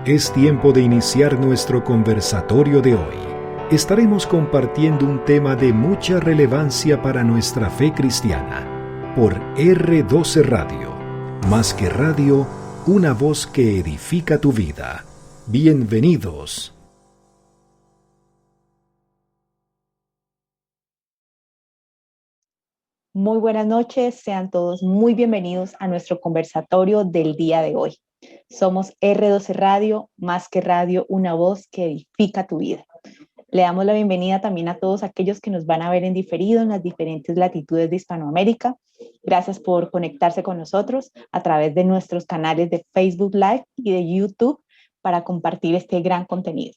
Es tiempo de iniciar nuestro conversatorio de hoy. Estaremos compartiendo un tema de mucha relevancia para nuestra fe cristiana por R12 Radio. Más que radio, una voz que edifica tu vida. Bienvenidos. Muy buenas noches, sean todos muy bienvenidos a nuestro conversatorio del día de hoy. Somos R12 Radio, más que radio, una voz que edifica tu vida. Le damos la bienvenida también a todos aquellos que nos van a ver en diferido en las diferentes latitudes de Hispanoamérica. Gracias por conectarse con nosotros a través de nuestros canales de Facebook Live y de YouTube para compartir este gran contenido.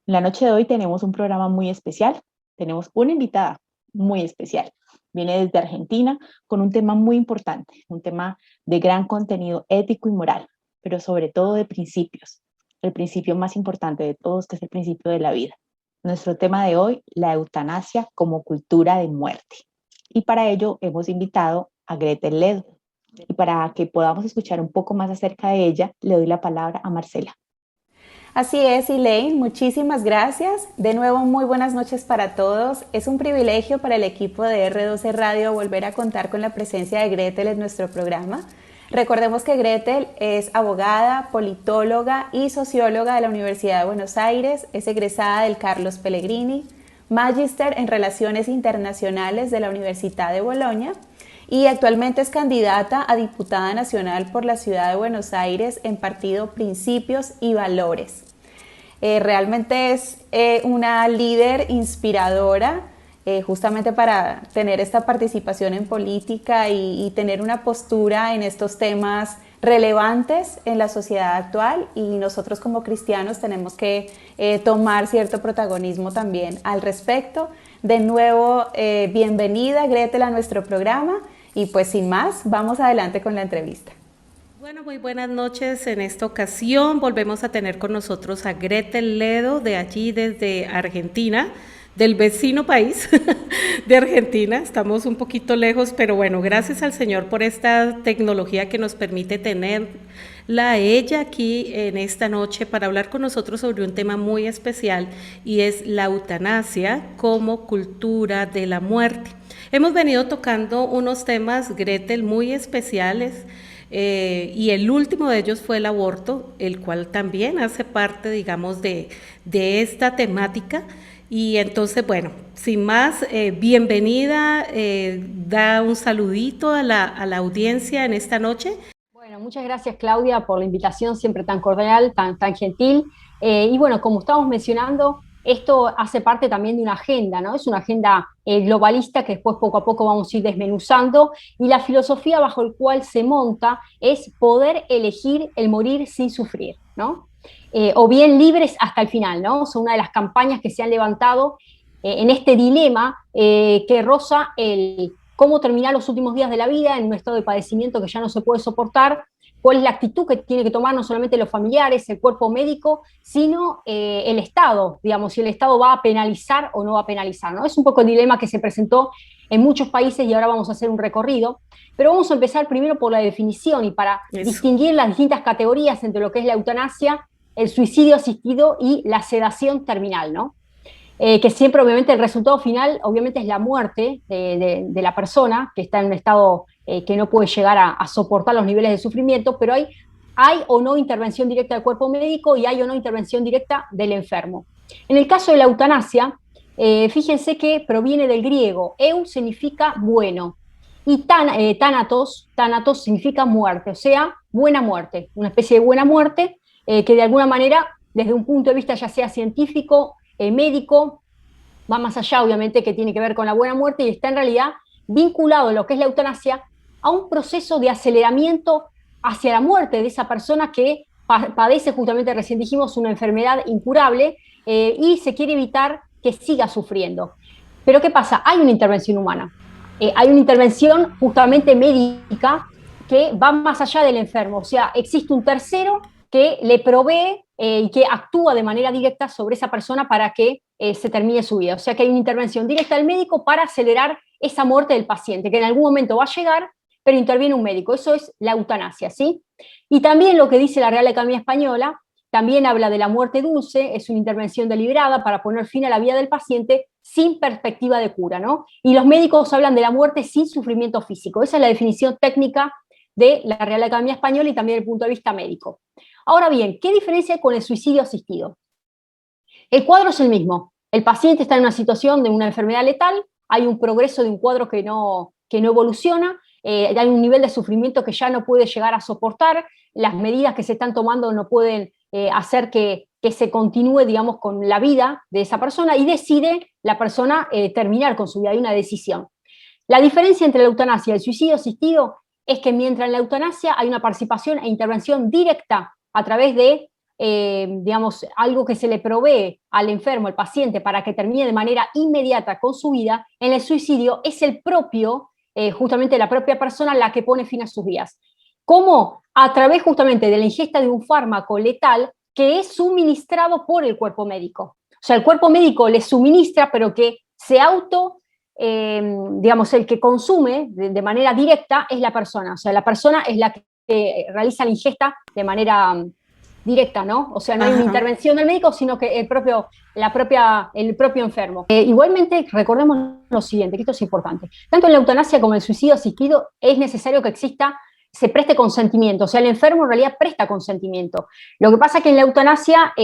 En la noche de hoy tenemos un programa muy especial. Tenemos una invitada muy especial. Viene desde Argentina con un tema muy importante, un tema de gran contenido ético y moral, pero sobre todo de principios. El principio más importante de todos, que es el principio de la vida. Nuestro tema de hoy, la eutanasia como cultura de muerte. Y para ello hemos invitado a Gretel Ledo. Y para que podamos escuchar un poco más acerca de ella, le doy la palabra a Marcela. Así es, Elaine, muchísimas gracias. De nuevo, muy buenas noches para todos. Es un privilegio para el equipo de R12 Radio volver a contar con la presencia de Gretel en nuestro programa. Recordemos que Gretel es abogada, politóloga y socióloga de la Universidad de Buenos Aires, es egresada del Carlos Pellegrini, magíster en Relaciones Internacionales de la Universidad de Bolonia y actualmente es candidata a diputada nacional por la Ciudad de Buenos Aires en partido Principios y Valores. Realmente es una líder inspiradora justamente para tener esta participación en política y tener una postura en estos temas relevantes en la sociedad actual, y nosotros como cristianos tenemos que tomar cierto protagonismo también al respecto. De nuevo, bienvenida Gretel a nuestro programa y pues sin más, vamos adelante con la entrevista. Bueno, muy buenas noches. En esta ocasión volvemos a tener con nosotros a Gretel Ledo, de allí desde Argentina, del vecino país de Argentina. Estamos un poquito lejos, pero bueno, gracias al Señor por esta tecnología que nos permite tenerla a ella aquí en esta noche para hablar con nosotros sobre un tema muy especial, y es la eutanasia como cultura de la muerte. Hemos venido tocando unos temas, Gretel, muy especiales, y el último de ellos fue el aborto, el cual también hace parte, digamos, de esta temática. Y entonces, bueno, sin más, bienvenida, da un saludito a la audiencia en esta noche. Bueno, muchas gracias Claudia por la invitación siempre tan cordial, tan gentil. Y bueno, como estamos mencionando, esto hace parte también de una agenda, ¿no? Es una agenda globalista que después poco a poco vamos a ir desmenuzando, y la filosofía bajo el cual se monta es poder elegir el morir sin sufrir, ¿no? O bien libres hasta el final, ¿no? Son una de las campañas que se han levantado en este dilema que roza el cómo terminar los últimos días de la vida en un estado de padecimiento que ya no se puede soportar, cuál es la actitud que tiene que tomar no solamente los familiares, el cuerpo médico, sino el Estado, digamos, si el Estado va a penalizar o no va a penalizar, ¿no? Es un poco el dilema que se presentó en muchos países y ahora vamos a hacer un recorrido, pero vamos a empezar primero por la definición y para distinguir las distintas categorías entre lo que es la eutanasia, el suicidio asistido y la sedación terminal, ¿no? Que siempre obviamente el resultado final obviamente es la muerte de la persona que está en un estado que no puede llegar a soportar los niveles de sufrimiento, pero hay o no intervención directa del cuerpo médico y hay o no intervención directa del enfermo. En el caso de la eutanasia, fíjense que proviene del griego, eu significa bueno, y thanatos significa muerte, o sea, buena muerte, una especie de buena muerte que de alguna manera, desde un punto de vista ya sea científico, médico, va más allá obviamente, que tiene que ver con la buena muerte, y está en realidad vinculado lo que es la eutanasia a un proceso de aceleramiento hacia la muerte de esa persona que padece justamente, recién dijimos, una enfermedad incurable y se quiere evitar que siga sufriendo. Pero ¿qué pasa? Hay una intervención humana, hay una intervención justamente médica que va más allá del enfermo, o sea, existe un tercero que le provee y que actúa de manera directa sobre esa persona para que se termine su vida. O sea que hay una intervención directa del médico para acelerar esa muerte del paciente, que en algún momento va a llegar, pero interviene un médico. Eso es la eutanasia, ¿sí? Y también lo que dice la Real Academia Española, también habla de la muerte dulce, es una intervención deliberada para poner fin a la vida del paciente sin perspectiva de cura, ¿no? Y los médicos hablan de la muerte sin sufrimiento físico. Esa es la definición técnica de la Real Academia Española y también desde el punto de vista médico. Ahora bien, ¿qué diferencia hay con el suicidio asistido? El cuadro es el mismo. El paciente está en una situación de una enfermedad letal, hay un progreso de un cuadro que no evoluciona, hay un nivel de sufrimiento que ya no puede llegar a soportar, las medidas que se están tomando no pueden hacer que se continúe, digamos, con la vida de esa persona, y decide la persona terminar con su vida, hay una decisión. La diferencia entre la eutanasia y el suicidio asistido es que mientras en la eutanasia hay una participación e intervención directa a través de, digamos, algo que se le provee al enfermo, al paciente, para que termine de manera inmediata con su vida, en el suicidio es el propio, justamente la propia persona la que pone fin a sus días. ¿Cómo? A través justamente de la ingesta de un fármaco letal que es suministrado por el cuerpo médico. O sea, el cuerpo médico le suministra, pero que se digamos, el que consume de manera directa es la persona. O sea, la persona es la que realiza la ingesta de manera directa, ¿no? O sea, no hay una intervención del médico, sino que el propio enfermo. Igualmente, recordemos lo siguiente, que esto es importante. Tanto en la eutanasia como en el suicidio asistido es necesario que se preste consentimiento, o sea, el enfermo en realidad presta consentimiento. Lo que pasa es que en la eutanasia,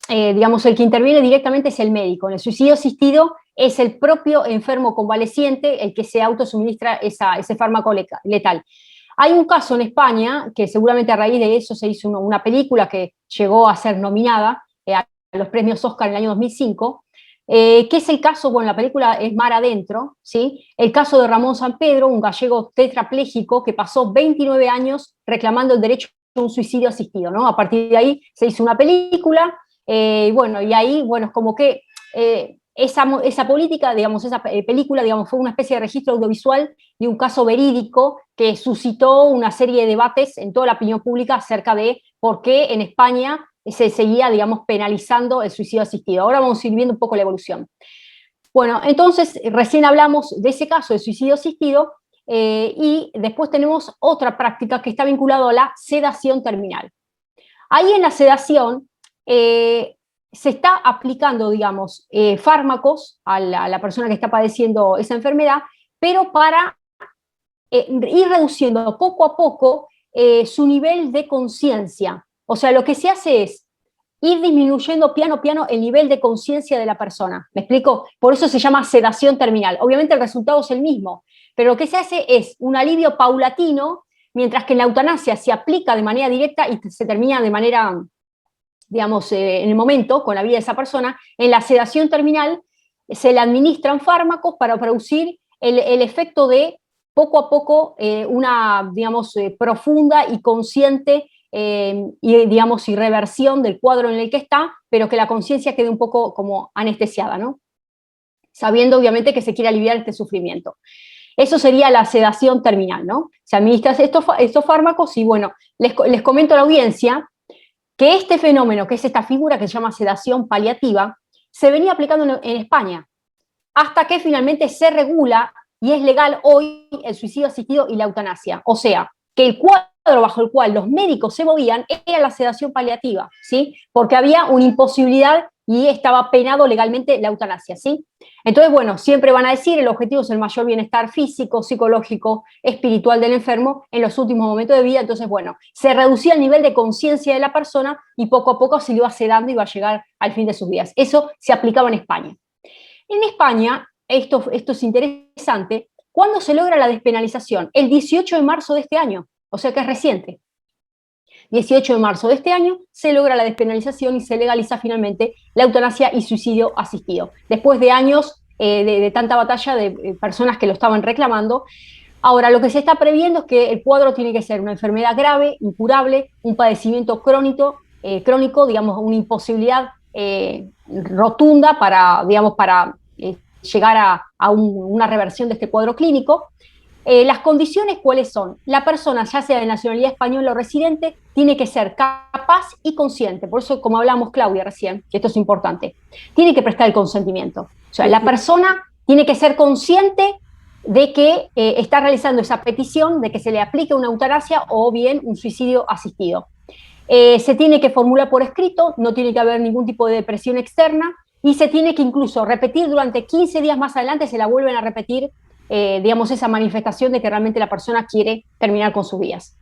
digamos, el que interviene directamente es el médico. En el suicidio asistido es el propio enfermo convaleciente el que se autosuministra ese fármaco letal. Hay un caso en España, que seguramente a raíz de eso se hizo una película que llegó a ser nominada a los premios Oscar en el año 2005, que es el caso, bueno, la película es Mar Adentro, ¿sí? El caso de Ramón Sampedro, un gallego tetrapléjico que pasó 29 años reclamando el derecho a un suicidio asistido, ¿no? A partir de ahí se hizo una película, bueno, y ahí, bueno, es como que esa política, digamos, esa película, digamos, fue una especie de registro audiovisual de un caso verídico que suscitó una serie de debates en toda la opinión pública acerca de por qué en España se seguía, digamos, penalizando el suicidio asistido. Ahora vamos a ir viendo un poco la evolución. Bueno, entonces, recién hablamos de ese caso de suicidio asistido y después tenemos otra práctica que está vinculada a la sedación terminal. Ahí en la sedación se está aplicando, digamos, fármacos a la persona que está padeciendo esa enfermedad, pero para ir reduciendo poco a poco su nivel de conciencia. O sea, lo que se hace es ir disminuyendo piano a piano el nivel de conciencia de la persona. ¿Me explico? Por eso se llama sedación terminal. Obviamente el resultado es el mismo, pero lo que se hace es un alivio paulatino, mientras que en la eutanasia se aplica de manera directa y se termina de manera, digamos, en el momento, con la vida de esa persona. En la sedación terminal se le administran fármacos para producir el efecto de poco a poco una, digamos, profunda y consciente y, digamos, irreversión del cuadro en el que está, pero que la conciencia quede un poco como anestesiada, ¿no? Sabiendo, obviamente, que se quiere aliviar este sufrimiento. Eso sería la sedación terminal, ¿no? Se administran estos fármacos y, bueno, les comento a la audiencia que este fenómeno, que es esta figura que se llama sedación paliativa, se venía aplicando en España, hasta que finalmente se regula y es legal hoy el suicidio asistido y la eutanasia. O sea, que el cuadro bajo el cual los médicos se movían era la sedación paliativa, ¿sí? Porque había una imposibilidad y estaba penado legalmente la eutanasia, ¿sí? Entonces, bueno, siempre van a decir el objetivo es el mayor bienestar físico, psicológico, espiritual del enfermo en los últimos momentos de vida. Entonces, bueno, se reducía el nivel de conciencia de la persona y poco a poco se le iba sedando y iba a llegar al fin de sus días. Eso se aplicaba en España. En España, esto es interesante, ¿cuándo se logra la despenalización? El 18 de marzo de este año, o sea que es reciente. 18 de marzo de este año se logra la despenalización y se legaliza finalmente la eutanasia y suicidio asistido, después de años de tanta batalla de personas que lo estaban reclamando. Ahora, lo que se está previendo es que el cuadro tiene que ser una enfermedad grave, incurable, un padecimiento crónico, digamos, una imposibilidad rotunda para, digamos, para llegar a una reversión de este cuadro clínico. Las condiciones, ¿cuáles son? La persona, ya sea de nacionalidad española o residente, tiene que ser capaz y consciente. Por eso, como hablamos Claudia recién, que esto es importante, tiene que prestar el consentimiento. O sea, la persona tiene que ser consciente de que está realizando esa petición de que se le aplique una eutanasia o bien un suicidio asistido. se tiene que formular por escrito, no tiene que haber ningún tipo de presión externa, y se tiene que incluso repetir durante 15 días más adelante, se la vuelven a repetir, digamos, esa manifestación de que realmente la persona quiere terminar con sus días.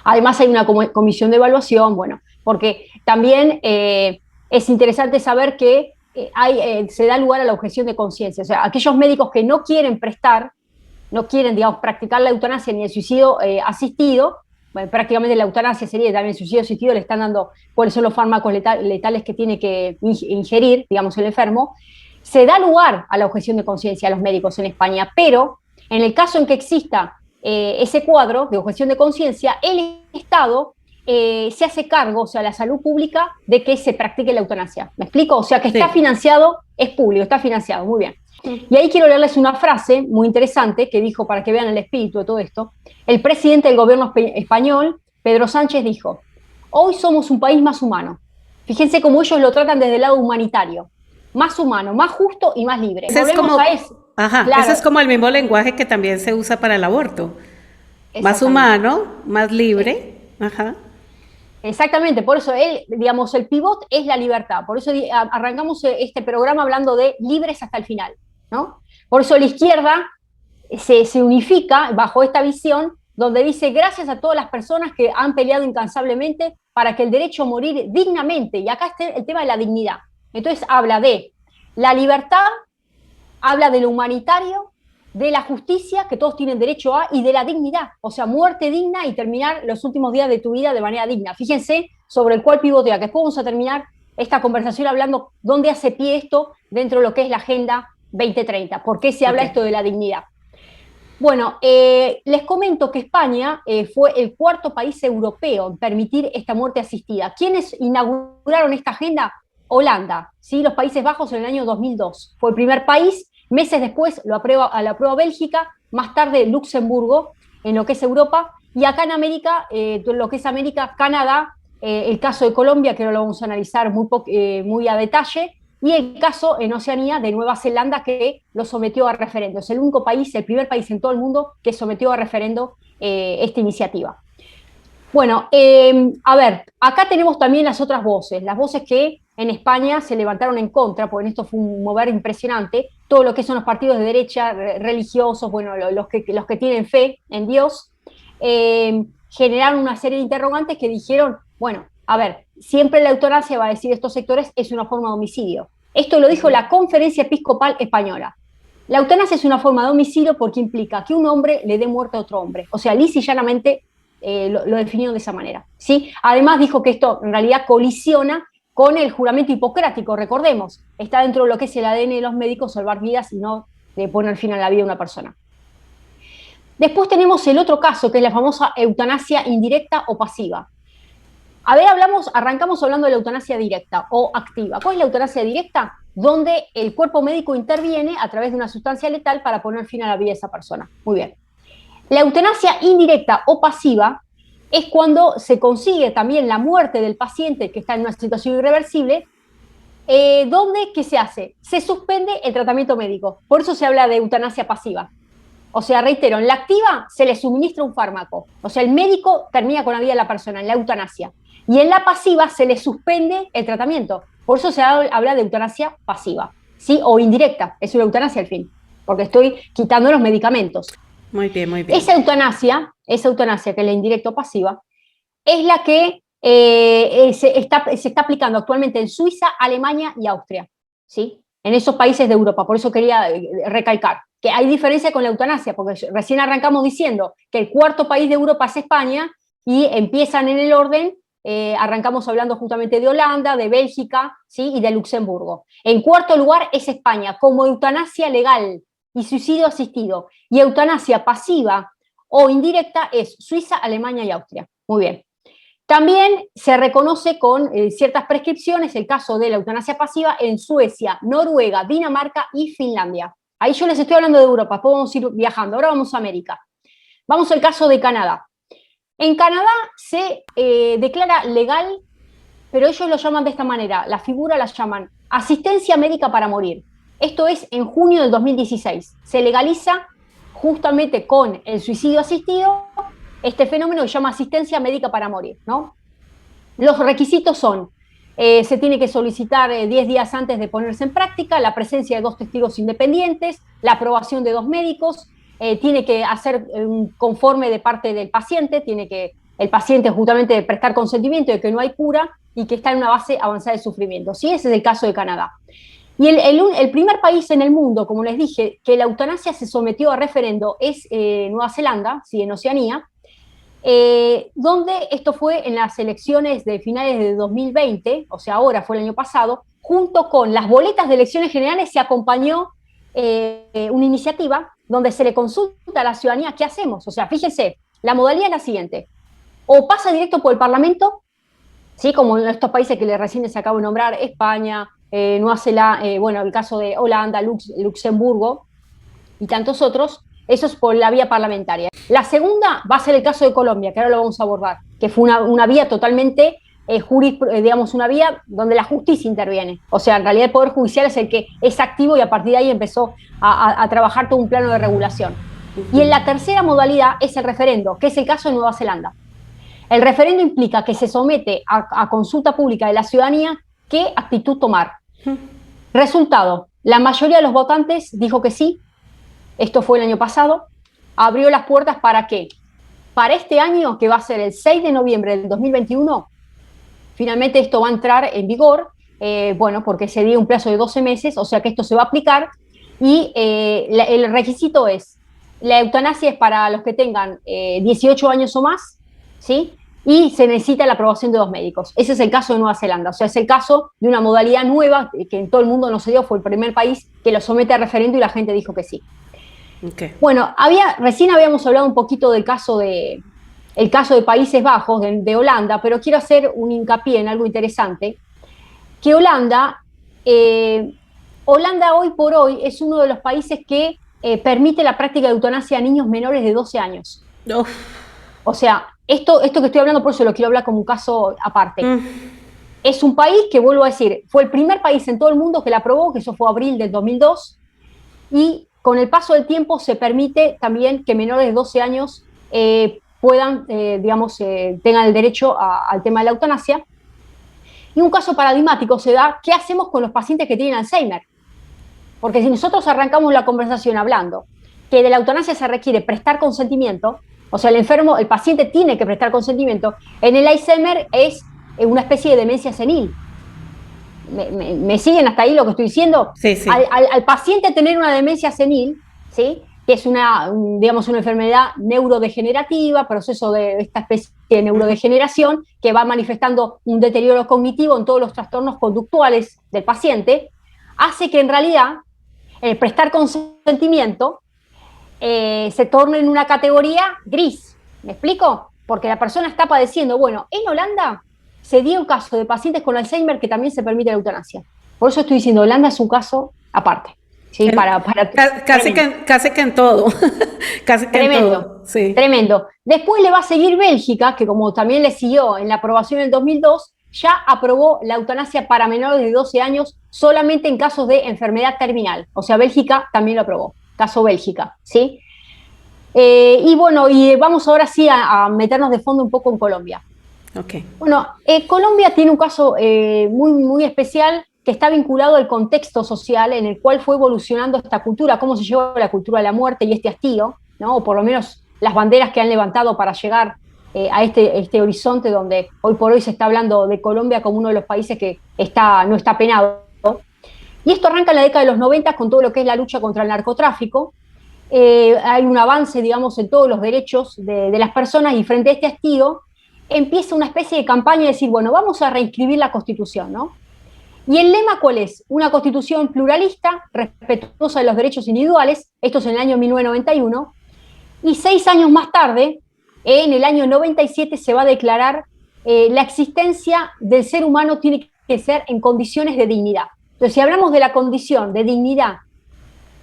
Además hay una comisión de evaluación, bueno, porque también es interesante saber que se da lugar a la objeción de conciencia. O sea, aquellos médicos que no quieren no quieren, digamos, practicar la eutanasia ni el suicidio asistido, bueno, prácticamente la eutanasia sería también el suicidio asistido, le están dando cuáles son los fármacos letales que tiene que ingerir, digamos, el enfermo. Se da lugar a la objeción de conciencia a los médicos en España, pero en el caso en que exista ese cuadro de objeción de conciencia, el Estado se hace cargo, o sea, la salud pública, de que se practique la eutanasia. ¿Me explico? O sea, que está financiado, es público, está financiado, muy bien. Y ahí quiero leerles una frase muy interesante que dijo, para que vean el espíritu de todo esto. El presidente del gobierno español, Pedro Sánchez, dijo: hoy somos un país más humano. Fíjense cómo ellos lo tratan desde el lado humanitario. Más humano, más justo y más libre. Volvemos a eso. Ajá, claro. Ese es como el mismo lenguaje que también se usa para el aborto. Más humano, más libre. Ajá. Exactamente, por eso digamos, el pivot es la libertad. Por eso arrancamos este programa hablando de libres hasta el final, ¿no? Por eso la izquierda se unifica bajo esta visión donde dice: gracias a todas las personas que han peleado incansablemente para que el derecho a morir dignamente, y acá está el tema de la dignidad. Entonces habla de la libertad, habla de lo humanitario, de la justicia, que todos tienen derecho a, y de la dignidad, o sea, muerte digna y terminar los últimos días de tu vida de manera digna. Fíjense sobre el cual pivotea, que después vamos a terminar esta conversación hablando dónde hace pie esto dentro de lo que es la Agenda 2030, por qué se habla esto de la dignidad. Bueno, les comento que España fue el cuarto país europeo en permitir esta muerte asistida. ¿Quiénes inauguraron esta agenda? Holanda, ¿sí? Los Países Bajos en el año 2002. Fue el primer país. Meses después lo aprueba Bélgica, más tarde Luxemburgo, en lo que es Europa, y acá en América, lo que es América, Canadá, el caso de Colombia, que ahora lo vamos a analizar muy a detalle, y el caso en Oceanía de Nueva Zelanda, que lo sometió a referendo. Es el único país, el primer país en todo el mundo que sometió a referendo esta iniciativa. Bueno, a ver, acá tenemos también las otras voces, las voces que en España se levantaron en contra, porque en esto fue un mover impresionante, todo lo que son los partidos de derecha, religiosos, bueno, los que tienen fe en Dios, generaron una serie de interrogantes que dijeron, bueno, a ver, siempre la eutanasia, va a decir estos sectores, es una forma de homicidio. Esto lo dijo la Conferencia Episcopal Española. La eutanasia es una forma de homicidio porque implica que un hombre le dé muerte a otro hombre. O sea, lisa y llanamente lo definió de esa manera, ¿sí? Además dijo que esto en realidad colisiona con el juramento hipocrático, recordemos, está dentro de lo que es el ADN de los médicos, salvar vidas y no de poner fin a la vida de una persona. Después tenemos el otro caso, que es la famosa eutanasia indirecta o pasiva. A ver, arrancamos hablando de la eutanasia directa o activa. ¿Cuál es la eutanasia directa? Donde el cuerpo médico interviene a través de una sustancia letal para poner fin a la vida de esa persona. Muy bien. La eutanasia indirecta o pasiva es cuando se consigue también la muerte del paciente que está en una situación irreversible, donde, ¿qué se hace? Se suspende el tratamiento médico. Por eso se habla de eutanasia pasiva. O sea, reitero, en la activa se le suministra un fármaco. O sea, el médico termina con la vida de la persona, en la eutanasia. Y en la pasiva se le suspende el tratamiento. Por eso se habla de eutanasia pasiva, ¿sí? O indirecta, es una eutanasia al fin, porque estoy quitando los medicamentos. Muy bien, muy bien. Esa eutanasia, que es la indirecta o pasiva, es la que se está aplicando actualmente en Suiza, Alemania y Austria, ¿sí? En esos países de Europa. Por eso quería recalcar que hay diferencia con la eutanasia, porque recién arrancamos diciendo que el cuarto país de Europa es España y empiezan en el orden, arrancamos hablando justamente de Holanda, de Bélgica, ¿sí? Y de Luxemburgo. En cuarto lugar es España, como eutanasia legal y suicidio asistido. Y eutanasia pasiva o indirecta es Suiza, Alemania y Austria. Muy bien. También se reconoce con ciertas prescripciones el caso de la eutanasia pasiva en Suecia, Noruega, Dinamarca y Finlandia. Ahí yo les estoy hablando de Europa, podemos ir viajando. Ahora vamos a América. Vamos al caso de Canadá. En Canadá se declara legal, pero ellos lo llaman de esta manera, la figura la llaman asistencia médica para morir. Esto es en junio del 2016. Se legaliza justamente con el suicidio asistido este fenómeno que se llama asistencia médica para morir, ¿no? Los requisitos son, se tiene que solicitar 10 días antes de ponerse en práctica, la presencia de 2 testigos independientes, la aprobación de 2 médicos, tiene que hacer un conforme de parte del paciente, tiene que el paciente justamente prestar consentimiento de que no hay cura y que está en una base avanzada de sufrimiento. ¿Sí? Ese es el caso de Canadá. Y el primer país en el mundo, como les dije, que la eutanasia se sometió a referendo es Nueva Zelanda, ¿sí? En Oceanía, donde esto fue en las elecciones de finales de 2020, o sea, ahora fue el año pasado, junto con las boletas de elecciones generales se acompañó una iniciativa donde se le consulta a la ciudadanía qué hacemos. O sea, fíjense, la modalidad es la siguiente: o pasa directo por el Parlamento, ¿sí? Como en estos países que recién les acabo de nombrar, España, Nueva Zelanda, bueno, el caso de Holanda, Luxemburgo y tantos otros, eso es por la vía parlamentaria. La segunda va a ser el caso de Colombia, que ahora lo vamos a abordar, que fue una vía totalmente, digamos, una vía donde la justicia interviene. O sea, en realidad el Poder Judicial es el que es activo y a partir de ahí empezó a trabajar todo un plano de regulación. Y en la tercera modalidad es el referendo, que es el caso de Nueva Zelanda. El referendo implica que se somete a consulta pública de la ciudadanía qué actitud tomar. Resultado, la mayoría de los votantes dijo que sí. Esto fue el año pasado, abrió las puertas para qué. Para este año, que va a ser el 6 de noviembre del 2021, finalmente esto va a entrar en vigor, bueno, porque se dio un plazo de 12 meses, o sea que esto se va a aplicar, y el requisito es, la eutanasia es para los que tengan 18 años o más, ¿sí? Y se necesita la aprobación de 2 médicos. Ese es el caso de Nueva Zelanda, o sea, es el caso de una modalidad nueva que en todo el mundo no se dio, fue el primer país que lo somete a referendo y la gente dijo que sí. Okay. Bueno, recién habíamos hablado un poquito del caso de Países Bajos, de Holanda, pero quiero hacer un hincapié en algo interesante, que Holanda hoy por hoy es uno de los países que permite la práctica de eutanasia a niños menores de 12 años. O sea, esto que estoy hablando, por eso lo quiero hablar como un caso aparte. Es un país que, vuelvo a decir, fue el primer país en todo el mundo que la aprobó, que eso fue abril del 2002, y con el paso del tiempo se permite también que menores de 12 años puedan, tengan el derecho al tema de la eutanasia. Y un caso paradigmático se da, ¿qué hacemos con los pacientes que tienen Alzheimer? Porque si nosotros arrancamos la conversación hablando que de la eutanasia se requiere prestar consentimiento, o sea, el paciente tiene que prestar consentimiento, en el Alzheimer es una especie de demencia senil. ¿Me siguen hasta ahí lo que estoy diciendo? Sí, sí. Al paciente tener una demencia senil, ¿sí? Que es una enfermedad neurodegenerativa, proceso de esta especie de neurodegeneración, que va manifestando un deterioro cognitivo en todos los trastornos conductuales del paciente, hace que en realidad el prestar consentimiento se torne en una categoría gris. ¿Me explico? Porque la persona está padeciendo. Bueno, en Holanda se dio un caso de pacientes con Alzheimer que también se permite la eutanasia. Por eso estoy diciendo, Holanda es un caso aparte. ¿Sí? Casi que en todo. Casi que tremendo, en todo. Sí. Tremendo. Después le va a seguir Bélgica, que como también le siguió en la aprobación en 2002, ya aprobó la eutanasia para menores de 12 años solamente en casos de enfermedad terminal. O sea, Bélgica también lo aprobó. Caso Bélgica, ¿sí? Y bueno, y vamos ahora sí a meternos de fondo un poco en Colombia. Okay. Bueno, Colombia tiene un caso muy, muy especial que está vinculado al contexto social en el cual fue evolucionando esta cultura, cómo se llevó la cultura de la muerte y este hastío, ¿no? O por lo menos las banderas que han levantado para llegar a este horizonte donde hoy por hoy se está hablando de Colombia como uno de los países que no está penado. Y esto arranca en la década de los 90 con todo lo que es la lucha contra el narcotráfico. Hay un avance, digamos, en todos los derechos de las personas, y frente a este hastío empieza una especie de campaña de decir, bueno, vamos a reinscribir la Constitución, ¿no? ¿Y el lema cuál es? Una Constitución pluralista, respetuosa de los derechos individuales. Esto es en el año 1991. Y 6 años más tarde, en el año 97, se va a declarar la existencia del ser humano tiene que ser en condiciones de dignidad. Entonces, si hablamos de la condición de dignidad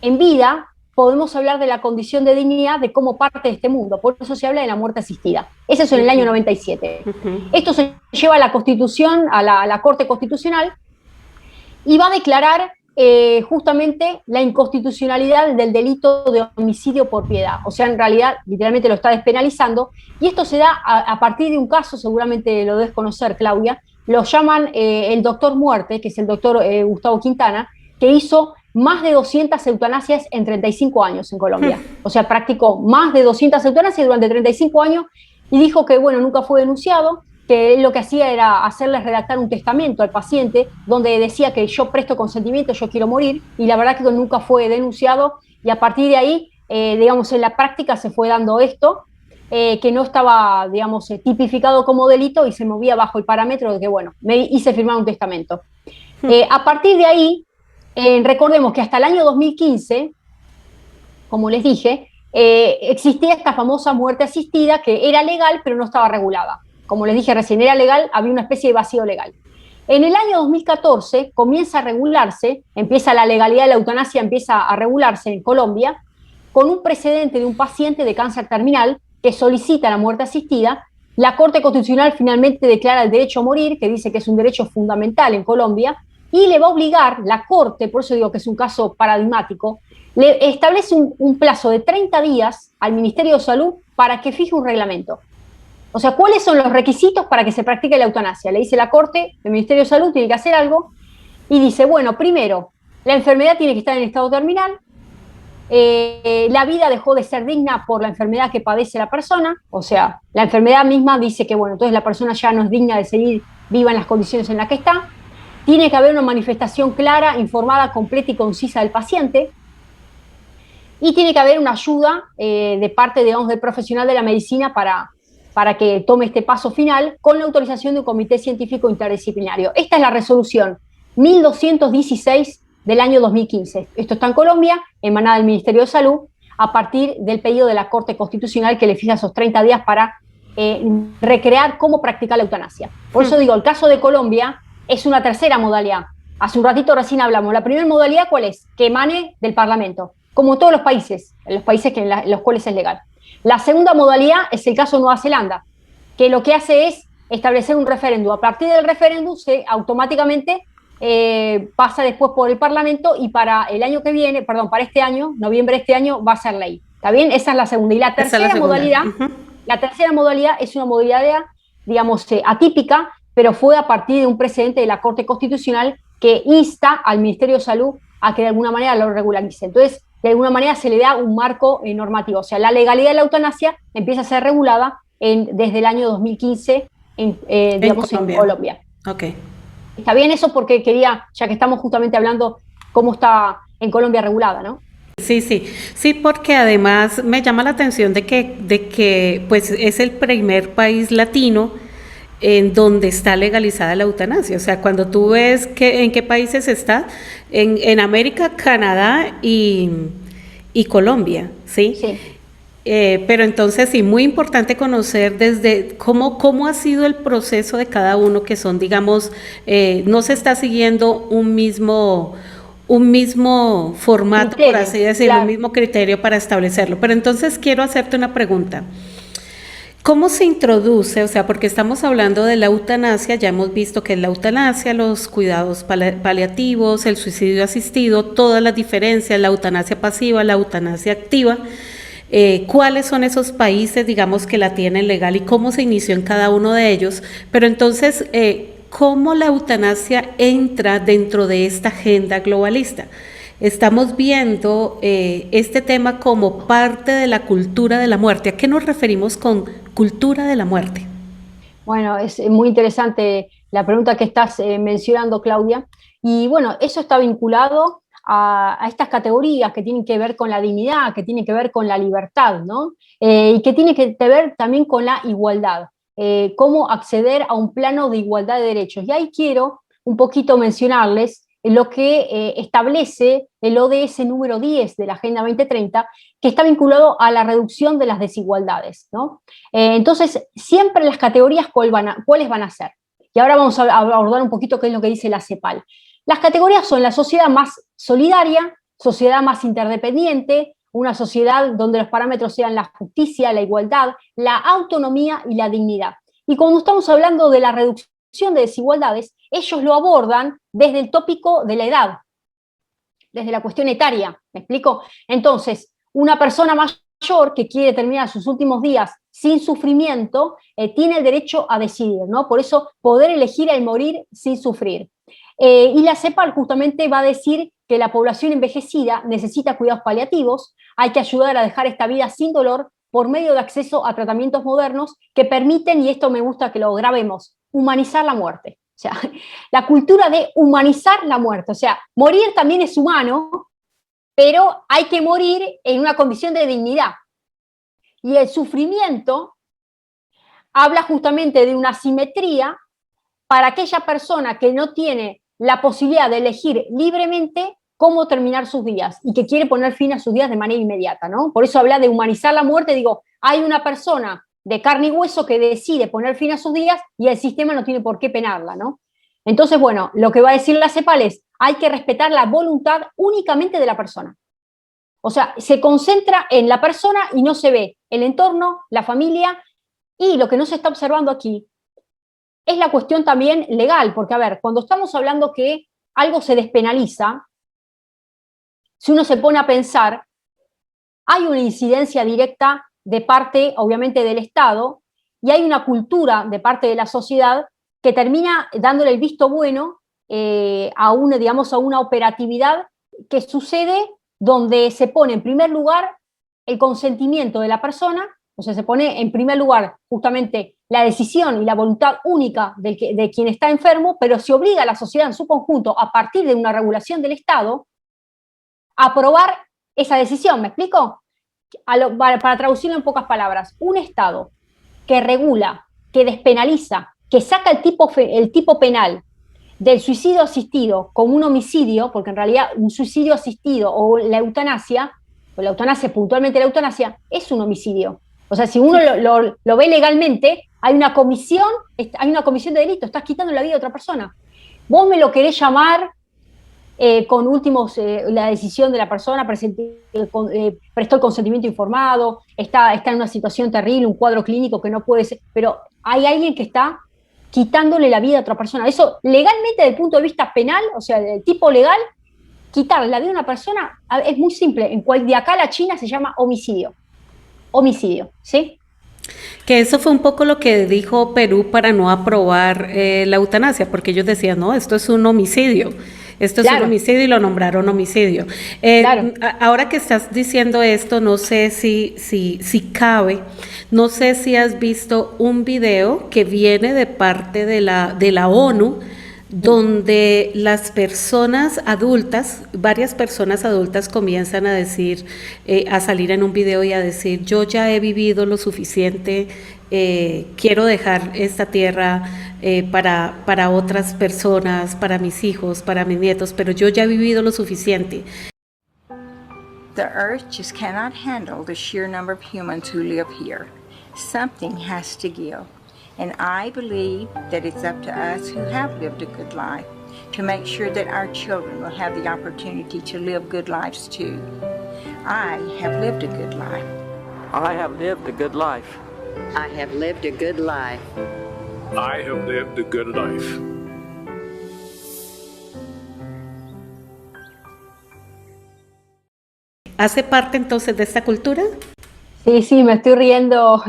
en vida, podemos hablar de la condición de dignidad de cómo parte de este mundo. Por eso se habla de la muerte asistida. Eso es en el año 97. Esto se lleva a la Constitución, a la Corte Constitucional, y va a declarar justamente la inconstitucionalidad del delito de homicidio por piedad. O sea, en realidad, literalmente lo está despenalizando, y esto se da a partir de un caso, seguramente lo debes conocer, Claudia, lo llaman el doctor Muerte, que es el doctor Gustavo Quintana, que hizo más de 200 eutanasias en 35 años en Colombia. O sea, practicó más de 200 eutanasias durante 35 años y dijo que, bueno, nunca fue denunciado, que él lo que hacía era hacerles redactar un testamento al paciente donde decía que yo presto consentimiento, yo quiero morir, y la verdad que nunca fue denunciado, y a partir de ahí, digamos, en la práctica se fue dando esto, que no estaba, digamos, tipificado como delito y se movía bajo el parámetro de que, bueno, me hice firmar un testamento. A partir de ahí, recordemos que hasta el año 2015, como les dije, existía esta famosa muerte asistida que era legal pero no estaba regulada. Como les dije recién, era legal, había una especie de vacío legal. En el año 2014 comienza a regularse, empieza la legalidad de la eutanasia, empieza a regularse en Colombia, con un precedente de un paciente de cáncer terminal que solicita la muerte asistida. La Corte Constitucional finalmente declara el derecho a morir, que dice que es un derecho fundamental en Colombia, y le va a obligar, la Corte, por eso digo que es un caso paradigmático, le establece un plazo de 30 días al Ministerio de Salud para que fije un reglamento. O sea, ¿cuáles son los requisitos para que se practique la eutanasia? Le dice la Corte, el Ministerio de Salud tiene que hacer algo, y dice, bueno, primero, la enfermedad tiene que estar en estado terminal, la vida dejó de ser digna por la enfermedad que padece la persona, o sea, la enfermedad misma dice que, bueno, entonces la persona ya no es digna de seguir viva en las condiciones en las que está, tiene que haber una manifestación clara, informada, completa y concisa del paciente, y tiene que haber una ayuda de parte, digamos, del profesional de la medicina para que tome este paso final con la autorización de un comité científico interdisciplinario. Esta es la resolución 1216 del año 2015. Esto está en Colombia, emanada del Ministerio de Salud, a partir del pedido de la Corte Constitucional que le fija esos 30 días para recrear cómo practicar la eutanasia. Por eso digo, el caso de Colombia es una tercera modalidad. Hace un ratito recién hablamos. La primera modalidad, ¿cuál es? Que emane del Parlamento, como en todos los países en los cuales es legal. La segunda modalidad es el caso de Nueva Zelanda, que lo que hace es establecer un referéndum. A partir del referéndum se automáticamente pasa después por el Parlamento, y para el año que viene, perdón, para este año, noviembre de este año, va a ser ley. ¿Está bien? Esa es la segunda. Y la tercera modalidad, la tercera modalidad es una modalidad, digamos, atípica, pero fue a partir de un precedente de la Corte Constitucional que insta al Ministerio de Salud a que de alguna manera lo regularice. Entonces, de alguna manera se le da un marco normativo. O sea, la legalidad de la eutanasia empieza a ser regulada desde el año 2015 digamos, en Colombia. Okay. Está bien eso, porque quería, ya que estamos justamente hablando cómo está en Colombia regulada, ¿no? Sí, porque además me llama la atención de que pues es el primer país latino en donde está legalizada la eutanasia. O sea, cuando tú ves en qué países está, en América, Canadá y Colombia, ¿sí? Sí. Pero entonces sí, muy importante conocer desde cómo ha sido el proceso de cada uno, que son, digamos, no se está siguiendo un mismo formato, criterio, por así decirlo, claro, un mismo criterio para establecerlo. Pero entonces quiero hacerte una pregunta. ¿Cómo se introduce? O sea, porque estamos hablando de la eutanasia, ya hemos visto que es la eutanasia, los cuidados paliativos, el suicidio asistido, todas las diferencias, la eutanasia pasiva, la eutanasia activa. ¿Cuáles son esos países, digamos, que la tienen legal y cómo se inició en cada uno de ellos? Pero entonces, ¿cómo la eutanasia entra dentro de esta agenda globalista? Estamos viendo este tema como parte de la cultura de la muerte. ¿A qué nos referimos con cultura de la muerte? Bueno, es muy interesante la pregunta que estás mencionando, Claudia. Y bueno, eso está vinculado a estas categorías que tienen que ver con la dignidad, que tienen que ver con la libertad, ¿no? Y que tiene que ver también con la igualdad, cómo acceder a un plano de igualdad de derechos. Y ahí quiero un poquito mencionarles lo que establece el ODS número 10 de la Agenda 2030, que está vinculado a la reducción de las desigualdades, ¿no? Entonces, siempre las categorías, ¿cuáles van a ser? Y ahora vamos a abordar un poquito qué es lo que dice la CEPAL. Las categorías son la sociedad más solidaria, sociedad más interdependiente, una sociedad donde los parámetros sean la justicia, la igualdad, la autonomía y la dignidad. Y cuando estamos hablando de la reducción de desigualdades, ellos lo abordan desde el tópico de la edad. desde la cuestión etaria, ¿me explico? Entonces, una persona mayor que quiere terminar sus últimos días sin sufrimiento, tiene el derecho a decidir, ¿no? Por eso, poder elegir el morir sin sufrir. Y la CEPAL justamente va a decir que la población envejecida necesita cuidados paliativos, hay que ayudar a dejar esta vida sin dolor por medio de acceso a tratamientos modernos que permiten, y esto me gusta que lo grabemos, humanizar la muerte. O sea, la cultura de humanizar la muerte. O sea, morir también es humano, pero hay que morir en una condición de dignidad. Y el sufrimiento habla justamente de una simetría para aquella persona que no tiene la posibilidad de elegir libremente cómo terminar sus días y que quiere poner fin a sus días de manera inmediata, ¿no? Por eso habla de humanizar la muerte. Digo, hay una persona de carne y hueso que decide poner fin a sus días y el sistema no tiene por qué penarla, ¿no? Entonces, bueno, lo que va a decir la CEPAL es, hay que respetar la voluntad únicamente de la persona. O sea, se concentra en la persona y no se ve el entorno, la familia, y lo que no se está observando aquí es la cuestión también legal, porque, a ver, cuando estamos hablando que algo se despenaliza, si uno se pone a pensar, hay una incidencia directa de parte, obviamente, del Estado, y hay una cultura de parte de la sociedad que termina dándole el visto bueno a una operatividad que sucede donde se pone en primer lugar el consentimiento de la persona, o sea, se pone en primer lugar justamente la decisión y la voluntad única de quien está enfermo, pero se obliga a la sociedad en su conjunto, a partir de una regulación del Estado, a aprobar esa decisión. ¿Me explico? Para traducirlo en pocas palabras, un Estado que regula, que despenaliza, que saca el tipo penal del suicidio asistido como un homicidio, porque en realidad un suicidio asistido o la eutanasia puntualmente la eutanasia, es un homicidio. O sea, si uno lo ve legalmente, hay una comisión de delito, estás quitando la vida de otra persona. Vos me lo querés llamar con la decisión de la persona, prestó el consentimiento informado, está en una situación terrible, un cuadro clínico que no puede ser, pero hay alguien que está quitándole la vida a otra persona. Eso, legalmente, desde el punto de vista penal, o sea, del tipo legal, quitarle la vida a una persona es muy simple. De acá a la China se llama homicidio. Homicidio, ¿sí? Que eso fue un poco lo que dijo Perú para no aprobar la eutanasia, porque ellos decían, no, esto es un homicidio. Esto es un homicidio y lo nombraron homicidio. Claro. Ahora que estás diciendo esto, no sé si cabe, no sé si has visto un video que viene de parte de la ONU, donde las personas adultas, varias personas adultas comienzan a decir, a salir en un video y a decir, yo ya he vivido lo suficiente, quiero dejar esta tierra para otras personas, para mis hijos, para mis nietos, pero yo ya he vivido lo suficiente. The earth just cannot handle the sheer number of humans who live here. Something has to give. And I believe that it's up to us who have lived a good life to make sure that our children will have the opportunity to live good lives too. I have lived a good life. I have lived a good life. I have lived a good life. I have lived a good life. ¿Hace parte entonces de esta cultura? Sí, me estoy riendo,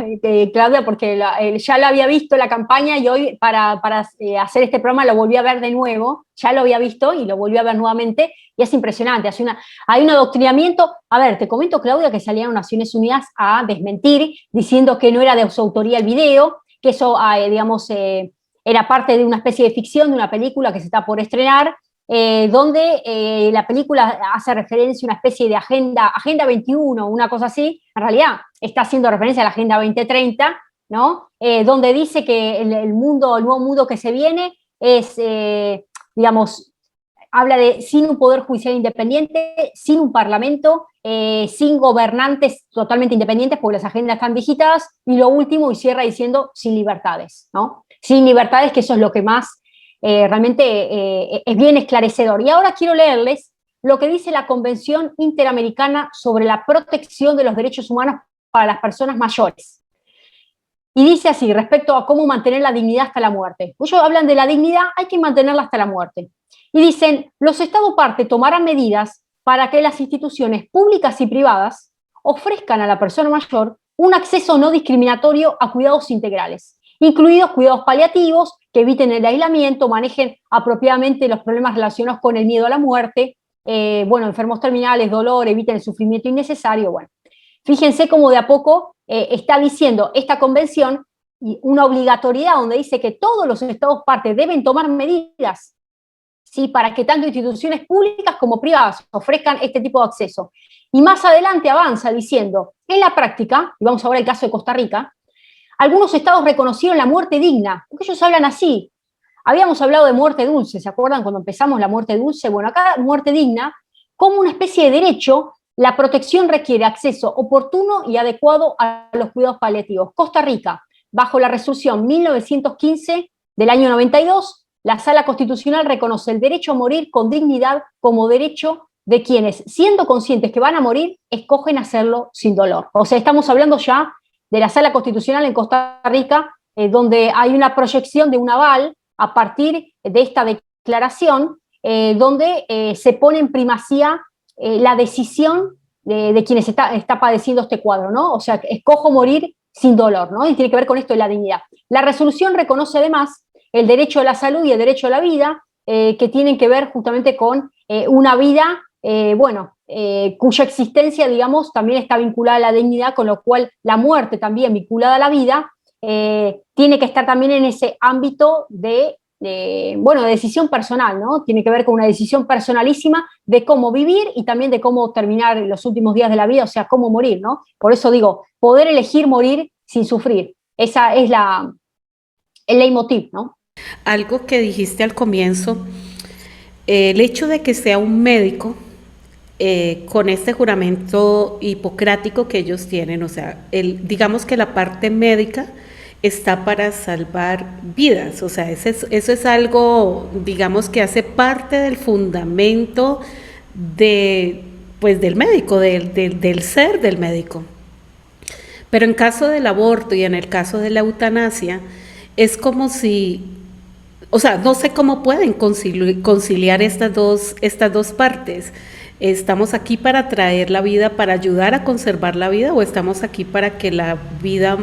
Claudia, porque ya lo había visto la campaña y hoy para hacer este programa lo volví a ver de nuevo, ya lo había visto y lo volví a ver nuevamente y es impresionante, hay un adoctrinamiento. A ver, te comento, Claudia, que salieron Naciones Unidas a desmentir, diciendo que no era de su autoría el video, que eso, era parte de una especie de ficción, de una película que se está por estrenar, donde la película hace referencia a una especie de agenda 21, una cosa así. En realidad está haciendo referencia a la Agenda 2030, ¿no? Donde dice que el nuevo mundo que se viene es, habla de sin un poder judicial independiente, sin un parlamento, sin gobernantes totalmente independientes, porque las agendas están digitadas, y lo último, y cierra diciendo, sin libertades, ¿no? Sin libertades, que eso es lo que más realmente es bien esclarecedor. Y ahora quiero leerles lo que dice la Convención Interamericana sobre la Protección de los Derechos Humanos para las Personas Mayores. Y dice así, respecto a cómo mantener la dignidad hasta la muerte. Ellos hablan de la dignidad, hay que mantenerla hasta la muerte. Y dicen, los Estados partes tomarán medidas para que las instituciones públicas y privadas ofrezcan a la persona mayor un acceso no discriminatorio a cuidados integrales, incluidos cuidados paliativos que eviten el aislamiento, manejen apropiadamente los problemas relacionados con el miedo a la muerte, enfermos terminales, dolor, eviten el sufrimiento innecesario. Bueno, fíjense cómo de a poco está diciendo esta convención una obligatoriedad donde dice que todos los estados partes deben tomar medidas, ¿sí?, para que tanto instituciones públicas como privadas ofrezcan este tipo de acceso. Y más adelante avanza diciendo, en la práctica, y vamos a ver el caso de Costa Rica, algunos estados reconocieron la muerte digna, porque ellos hablan así. Habíamos hablado de muerte dulce, ¿se acuerdan cuando empezamos la muerte dulce? Bueno, acá muerte digna, como una especie de derecho, la protección requiere acceso oportuno y adecuado a los cuidados paliativos. Costa Rica, bajo la resolución 1915 del año 92, la Sala Constitucional reconoce el derecho a morir con dignidad como derecho de quienes, siendo conscientes que van a morir, escogen hacerlo sin dolor. O sea, estamos hablando ya de la Sala Constitucional en Costa Rica, donde hay una proyección de un aval a partir de esta declaración, donde se pone en primacía la decisión de quienes está padeciendo este cuadro, ¿no? O sea, escojo morir sin dolor, ¿no? Y tiene que ver con esto de la dignidad. La resolución reconoce además el derecho a la salud y el derecho a la vida, que tienen que ver justamente con una vida, cuya existencia, digamos, también está vinculada a la dignidad, con lo cual la muerte también vinculada a la vida, tiene que estar también en ese ámbito de decisión personal, ¿no? Tiene que ver con una decisión personalísima de cómo vivir y también de cómo terminar los últimos días de la vida, o sea, cómo morir, ¿no? Por eso digo, poder elegir morir sin sufrir. Esa es el leitmotiv, ¿no? Algo que dijiste al comienzo, el hecho de que sea un médico con este juramento hipocrático que ellos tienen, o sea, digamos que la parte médica está para salvar vidas, o sea, eso es algo, digamos, que hace parte del fundamento del médico, del ser del médico. Pero en caso del aborto y en el caso de la eutanasia, es como si, o sea, no sé cómo pueden conciliar estas dos partes. ¿Estamos aquí para traer la vida, para ayudar a conservar la vida, o estamos aquí para que la vida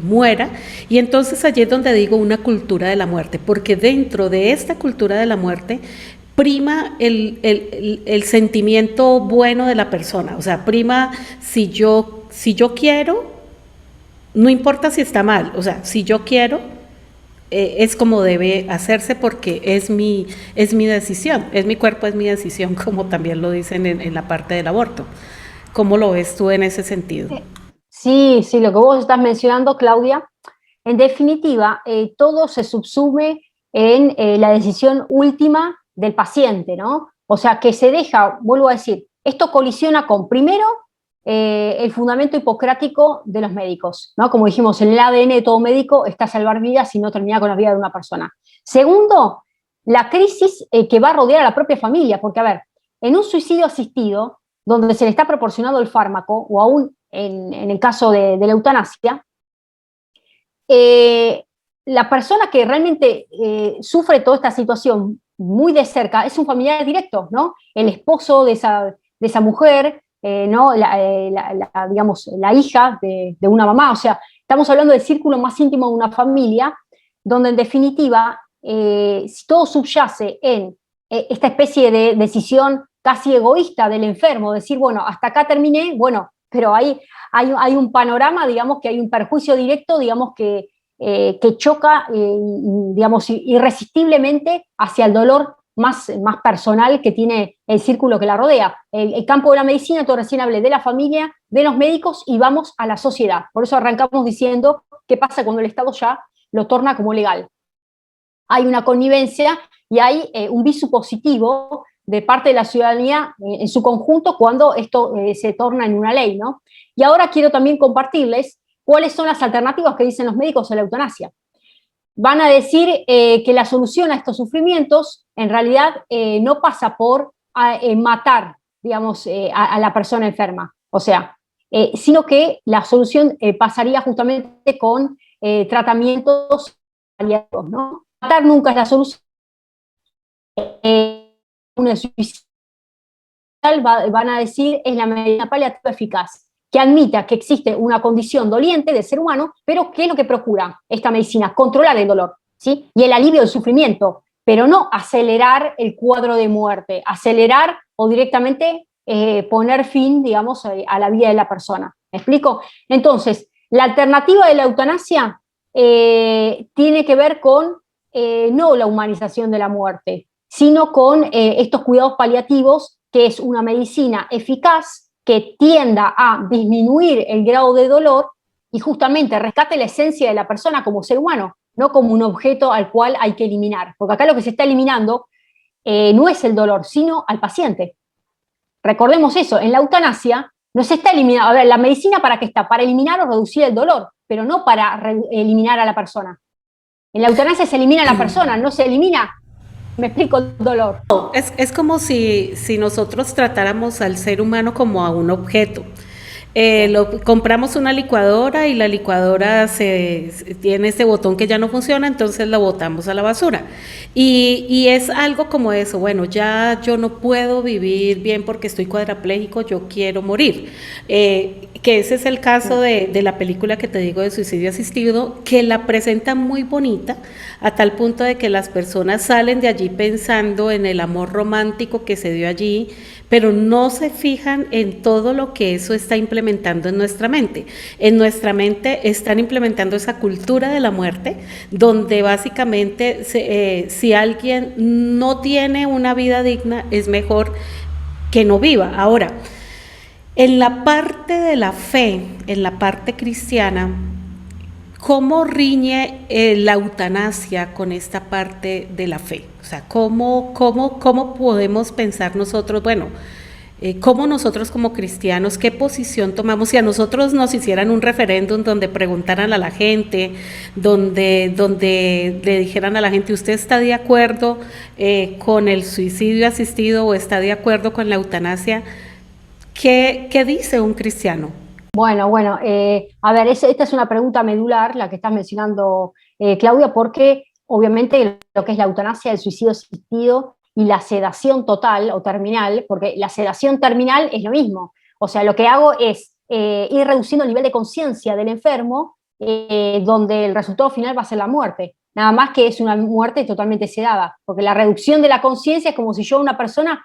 muera? Y entonces allí es donde digo una cultura de la muerte, porque dentro de esta cultura de la muerte prima el sentimiento bueno de la persona, o sea, prima si yo quiero, no importa si está mal, o sea, si yo quiero, es como debe hacerse porque es mi decisión, es mi cuerpo, es mi decisión, como también lo dicen en la parte del aborto. ¿Cómo lo ves tú en ese sentido? Sí, lo que vos estás mencionando, Claudia, en definitiva, todo se subsume en la decisión última del paciente, ¿no? O sea, que se deja, vuelvo a decir, esto colisiona con, primero, el fundamento hipocrático de los médicos, ¿no? Como dijimos, en el ADN de todo médico está salvar vidas y no terminar con la vida de una persona. Segundo, la crisis que va a rodear a la propia familia, porque, a ver, en un suicidio asistido, donde se le está proporcionando el fármaco, o aún en el caso de la eutanasia, la persona que realmente sufre toda esta situación muy de cerca es un familiar directo, ¿no? El esposo de esa mujer, ¿no? Digamos, la hija de una mamá, o sea, estamos hablando del círculo más íntimo de una familia, donde en definitiva, si todo subyace en esta especie de decisión casi egoísta del enfermo, decir, bueno, hasta acá terminé, bueno, pero hay un panorama, digamos, que hay un perjuicio directo, digamos, que choca, digamos, irresistiblemente hacia el dolor más personal que tiene el círculo que la rodea. El campo de la medicina, tú recién hablé de la familia, de los médicos, y vamos a la sociedad. Por eso arrancamos diciendo qué pasa cuando el Estado ya lo torna como legal. Hay una connivencia y hay un viso positivo de parte de la ciudadanía en su conjunto cuando esto se torna en una ley, ¿no? Y ahora quiero también compartirles cuáles son las alternativas que dicen los médicos a la eutanasia. Van a decir que la solución a estos sufrimientos en realidad no pasa por matar, digamos, a la persona enferma, o sea, sino que la solución pasaría justamente con tratamientos paliativos, ¿no? Matar nunca es la solución. Un suicidio van a decir es la medicina paliativa eficaz, que admita que existe una condición doliente del ser humano, pero ¿qué es lo que procura esta medicina? Controlar el dolor, ¿sí? Y el alivio del sufrimiento, pero no acelerar el cuadro de muerte, acelerar o directamente poner fin, digamos, a la vida de la persona. ¿Me explico? Entonces, la alternativa de la eutanasia tiene que ver con no la humanización de la muerte, sino con estos cuidados paliativos, que es una medicina eficaz que tienda a disminuir el grado de dolor y justamente rescate la esencia de la persona como ser humano, no como un objeto al cual hay que eliminar. Porque acá lo que se está eliminando no es el dolor, sino al paciente. Recordemos eso, en la eutanasia no se está eliminando. A ver, la medicina ¿para qué está? Para eliminar o reducir el dolor, pero no para eliminar a la persona. En la eutanasia se elimina a la persona, no se elimina, me explico, el dolor. Es como si nosotros tratáramos al ser humano como a un objeto. Compramos una licuadora y la licuadora tiene ese botón que ya no funciona, entonces la botamos a la basura. Y es algo como eso, bueno, ya yo no puedo vivir bien porque estoy cuadraplégico, yo quiero morir. Que ese es el caso de la película que te digo de suicidio asistido, que la presenta muy bonita, a tal punto de que las personas salen de allí pensando en el amor romántico que se dio allí, pero no se fijan en todo lo que eso está implementando en nuestra mente. En nuestra mente están implementando esa cultura de la muerte, donde básicamente si alguien no tiene una vida digna, es mejor que no viva. Ahora, en la parte de la fe, en la parte cristiana, ¿cómo riñe la eutanasia con esta parte de la fe? O sea, ¿cómo podemos pensar nosotros, bueno, cómo nosotros como cristianos, qué posición tomamos? Si a nosotros nos hicieran un referéndum donde preguntaran a la gente, donde le dijeran a la gente, ¿usted está de acuerdo con el suicidio asistido o está de acuerdo con la eutanasia? ¿Qué dice un cristiano? Bueno, a ver, esta es una pregunta medular, la que estás mencionando, Claudia, porque obviamente lo que es la eutanasia, el suicidio asistido y la sedación total o terminal, porque la sedación terminal es lo mismo, o sea, lo que hago es ir reduciendo el nivel de conciencia del enfermo, donde el resultado final va a ser la muerte, nada más que es una muerte totalmente sedada, porque la reducción de la conciencia es como si yo a una persona...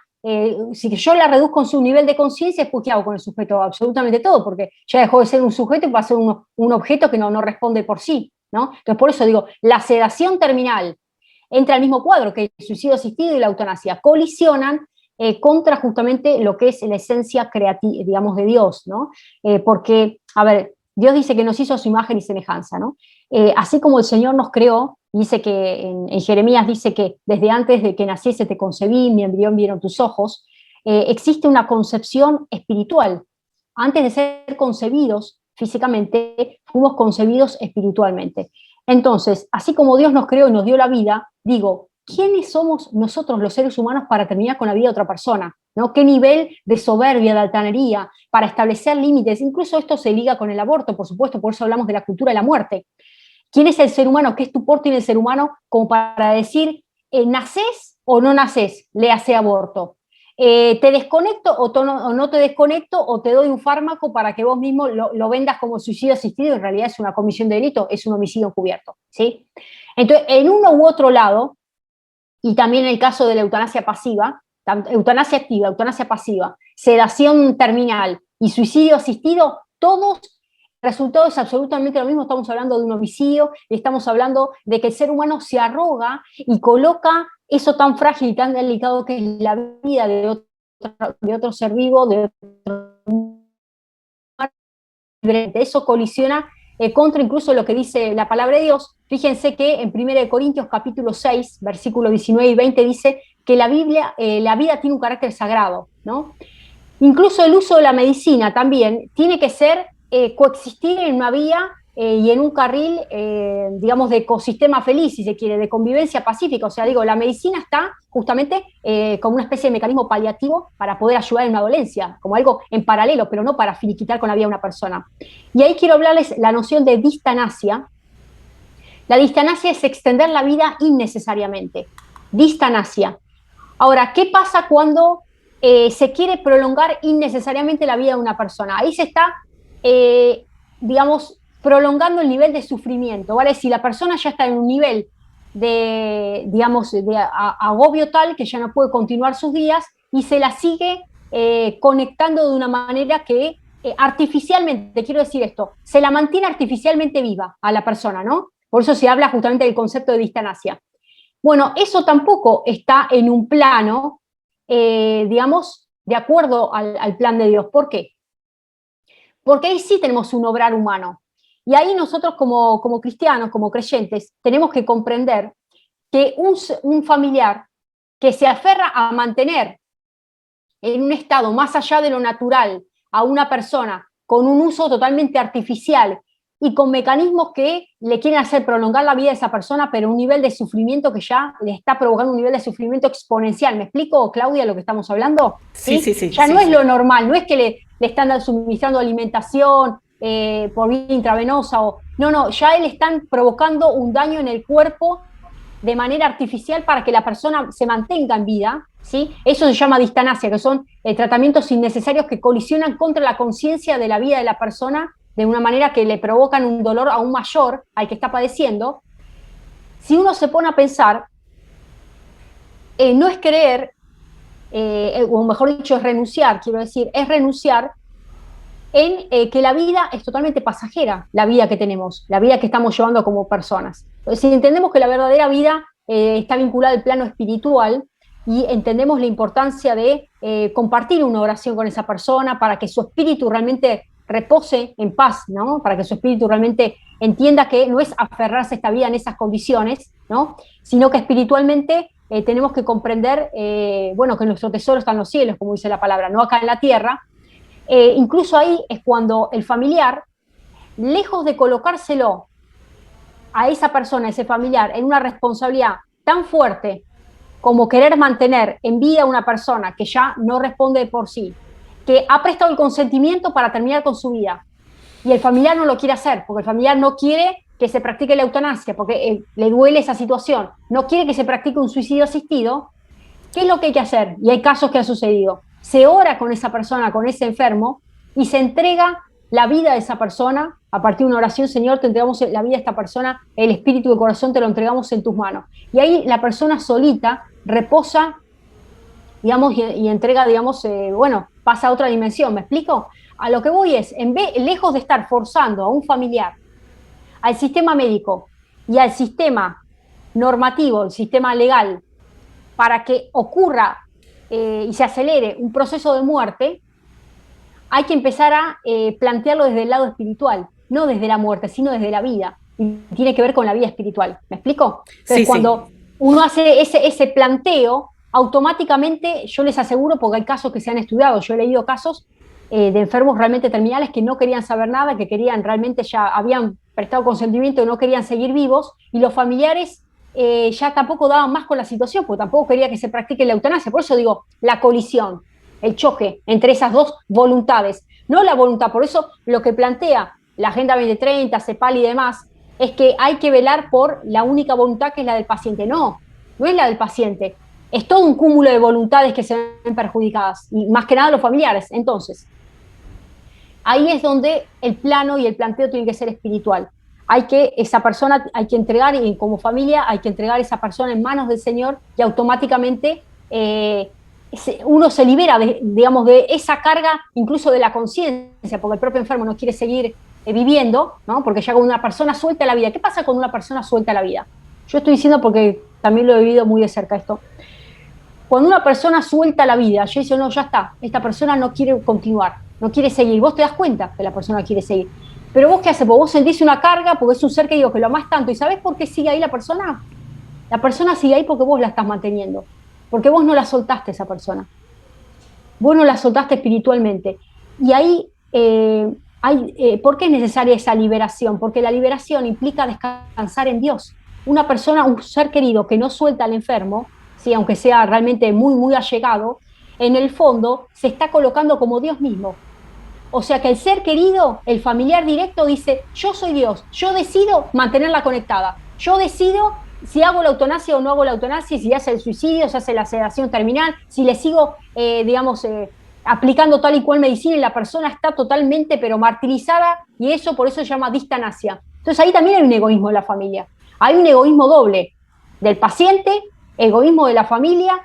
si yo la reduzco en su nivel de conciencia, después ¿qué hago con el sujeto? Absolutamente todo, porque ya dejó de ser un sujeto y va a ser un objeto que no responde por sí, ¿no? Entonces, por eso digo, la sedación terminal entra al mismo cuadro que el suicidio asistido y la eutanasia, colisionan contra justamente lo que es la esencia creativa, digamos, de Dios, ¿no? Porque, a ver, Dios dice que nos hizo a su imagen y semejanza, ¿no? Así como el Señor nos creó, dice que en Jeremías dice que desde antes de que naciese te concebí, mi embrión vieron tus ojos, existe una concepción espiritual. Antes de ser concebidos físicamente, fuimos concebidos espiritualmente. Entonces, así como Dios nos creó y nos dio la vida, digo, ¿quiénes somos nosotros los seres humanos para terminar con la vida de otra persona? ¿No? ¿Qué nivel de soberbia, de altanería, para establecer límites? Incluso esto se liga con el aborto, por supuesto, por eso hablamos de la cultura de la muerte. ¿Quién es el ser humano? ¿Qué estupor tiene el ser humano como para decir, nacés o no nacés, le hace aborto? ¿Te desconecto o no te desconecto o te doy un fármaco para que vos mismo lo vendas como suicidio asistido? En realidad es una comisión de delito, es un homicidio encubierto, ¿sí? Entonces, en uno u otro lado, y también en el caso de la eutanasia pasiva, eutanasia activa, eutanasia pasiva, sedación terminal y suicidio asistido, todos el resultado es absolutamente lo mismo. Estamos hablando de un homicidio y estamos hablando de que el ser humano se arroga y coloca eso tan frágil y tan delicado que es la vida de otro ser vivo, de otro... Eso colisiona contra incluso lo que dice la palabra de Dios. Fíjense que en 1 Corintios capítulo 6, versículos 19 y 20 dice que la vida tiene un carácter sagrado, ¿no? Incluso el uso de la medicina también tiene que ser coexistir en una vía y en un carril, digamos, de ecosistema feliz, si se quiere, de convivencia pacífica. O sea, digo, la medicina está justamente como una especie de mecanismo paliativo para poder ayudar en una dolencia, como algo en paralelo, pero no para finiquitar con la vida de una persona. Y ahí quiero hablarles la noción de distanasia. La distanasia es extender la vida innecesariamente. Distanasia. Ahora, ¿qué pasa cuando se quiere prolongar innecesariamente la vida de una persona. Ahí se está, digamos, prolongando el nivel de sufrimiento, ¿vale? Si la persona ya está en un nivel de, digamos, de agobio tal que ya no puede continuar sus días y se la sigue conectando de una manera que artificialmente, quiero decir esto, se la mantiene artificialmente viva a la persona, ¿no? Por eso se habla justamente del concepto de distanasia. Bueno, eso tampoco está en un plano, digamos, de acuerdo al plan de Dios. ¿Por qué? Porque ahí sí tenemos un obrar humano. Y ahí nosotros como cristianos, como creyentes, tenemos que comprender que un familiar que se aferra a mantener en un estado más allá de lo natural a una persona con un uso totalmente artificial y con mecanismos que le quieren hacer prolongar la vida de esa persona, pero un nivel de sufrimiento que ya le está provocando un nivel de sufrimiento exponencial. ¿Me explico, Claudia, lo que estamos hablando? Sí. Ya no es lo normal, no es que le están suministrando alimentación por vía intravenosa, no, ya le están provocando un daño en el cuerpo de manera artificial para que la persona se mantenga en vida, ¿sí? Eso se llama distanasia, que son tratamientos innecesarios que colisionan contra la conciencia de la vida de la persona de una manera que le provocan un dolor aún mayor al que está padeciendo. Si uno se pone a pensar, no es creer, o mejor dicho, es renunciar, quiero decir, es renunciar en que la vida es totalmente pasajera, la vida que tenemos, la vida que estamos llevando como personas. Si entendemos que la verdadera vida está vinculada al plano espiritual y entendemos la importancia de compartir una oración con esa persona para que su espíritu realmente repose en paz, ¿no? Para que su espíritu realmente entienda que no es aferrarse a esta vida en esas condiciones, ¿no? Sino que espiritualmente tenemos que comprender, bueno, que nuestro tesoro está en los cielos, como dice la palabra, no acá en la tierra. Incluso ahí es cuando el familiar, lejos de colocárselo a esa persona, a ese familiar, en una responsabilidad tan fuerte como querer mantener en vida a una persona que ya no responde por sí, que ha prestado el consentimiento para terminar con su vida, y el familiar no lo quiere hacer, porque el familiar no quiere que se practique la eutanasia, porque le duele esa situación, no quiere que se practique un suicidio asistido. ¿Qué es lo que hay que hacer? Y hay casos que ha sucedido. Se ora con esa persona, con ese enfermo, y se entrega la vida de esa persona a partir de una oración. Señor, te entregamos la vida de esta persona, el espíritu y el corazón te lo entregamos en tus manos. Y ahí la persona solita reposa, digamos, y entrega, digamos, bueno, pasa a otra dimensión. ¿Me explico? A lo que voy es, lejos de estar forzando a un familiar, al sistema médico y al sistema normativo, el sistema legal, para que ocurra y se acelere un proceso de muerte, hay que empezar a plantearlo desde el lado espiritual, no desde la muerte, sino desde la vida. Y tiene que ver con la vida espiritual. ¿Me explico? Entonces, cuando uno hace ese planteo, automáticamente, yo les aseguro, porque hay casos que se han estudiado, yo he leído casos de enfermos realmente terminales que no querían saber nada, que querían realmente, ya habían prestado consentimiento y no querían seguir vivos, y los familiares ya tampoco daban más con la situación, porque tampoco quería que se practique la eutanasia. Por eso digo, la colisión, el choque entre esas dos voluntades, no la voluntad. Por eso lo que plantea la Agenda 2030, CEPAL y demás, es que hay que velar por la única voluntad, que es la del paciente. No es la del paciente, es todo un cúmulo de voluntades que se ven perjudicadas, y más que nada los familiares. Entonces, ahí es donde el plano y el planteo tiene que ser espiritual. Esa persona hay que entregar, y como familia hay que entregar esa persona en manos del Señor, y automáticamente uno se libera digamos, de esa carga, incluso de la conciencia, porque el propio enfermo no quiere seguir viviendo, ¿no? Porque ya cuando una persona suelta la vida, ¿qué pasa cuando una persona suelta la vida? Yo estoy diciendo porque también lo he vivido muy de cerca esto. Cuando una persona suelta la vida, yo digo, no, ya está, esta persona no quiere continuar, no quiere seguir. Vos te das cuenta que la persona quiere seguir. Pero vos, ¿qué haces? Vos sentís una carga, porque es un ser que digo que lo amás tanto. ¿Y sabés por qué sigue ahí la persona? La persona sigue ahí porque vos la estás manteniendo. Porque vos no la soltaste, esa persona. Vos no la soltaste espiritualmente. Y ahí, ¿por qué es necesaria esa liberación? Porque la liberación implica descansar en Dios. Una persona, un ser querido que no suelta al enfermo, ¿sí? Aunque sea realmente muy, muy allegado, en el fondo se está colocando como Dios mismo. O sea que el ser querido, el familiar directo, dice, yo soy Dios, yo decido mantenerla conectada, yo decido si hago la eutanasia o no hago la eutanasia, si hace el suicidio, si hace la sedación terminal, si le sigo, aplicando tal y cual medicina y la persona está totalmente, pero martirizada, y eso por eso se llama distanasia. Entonces ahí también hay un egoísmo de la familia. Hay un egoísmo doble del paciente, egoísmo de la familia,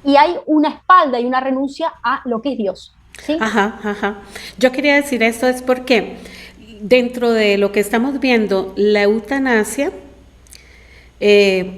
y hay una espalda y una renuncia a lo que es Dios. ¿Sí? Ajá, ajá. Yo quería decir esto es porque dentro de lo que estamos viendo, la eutanasia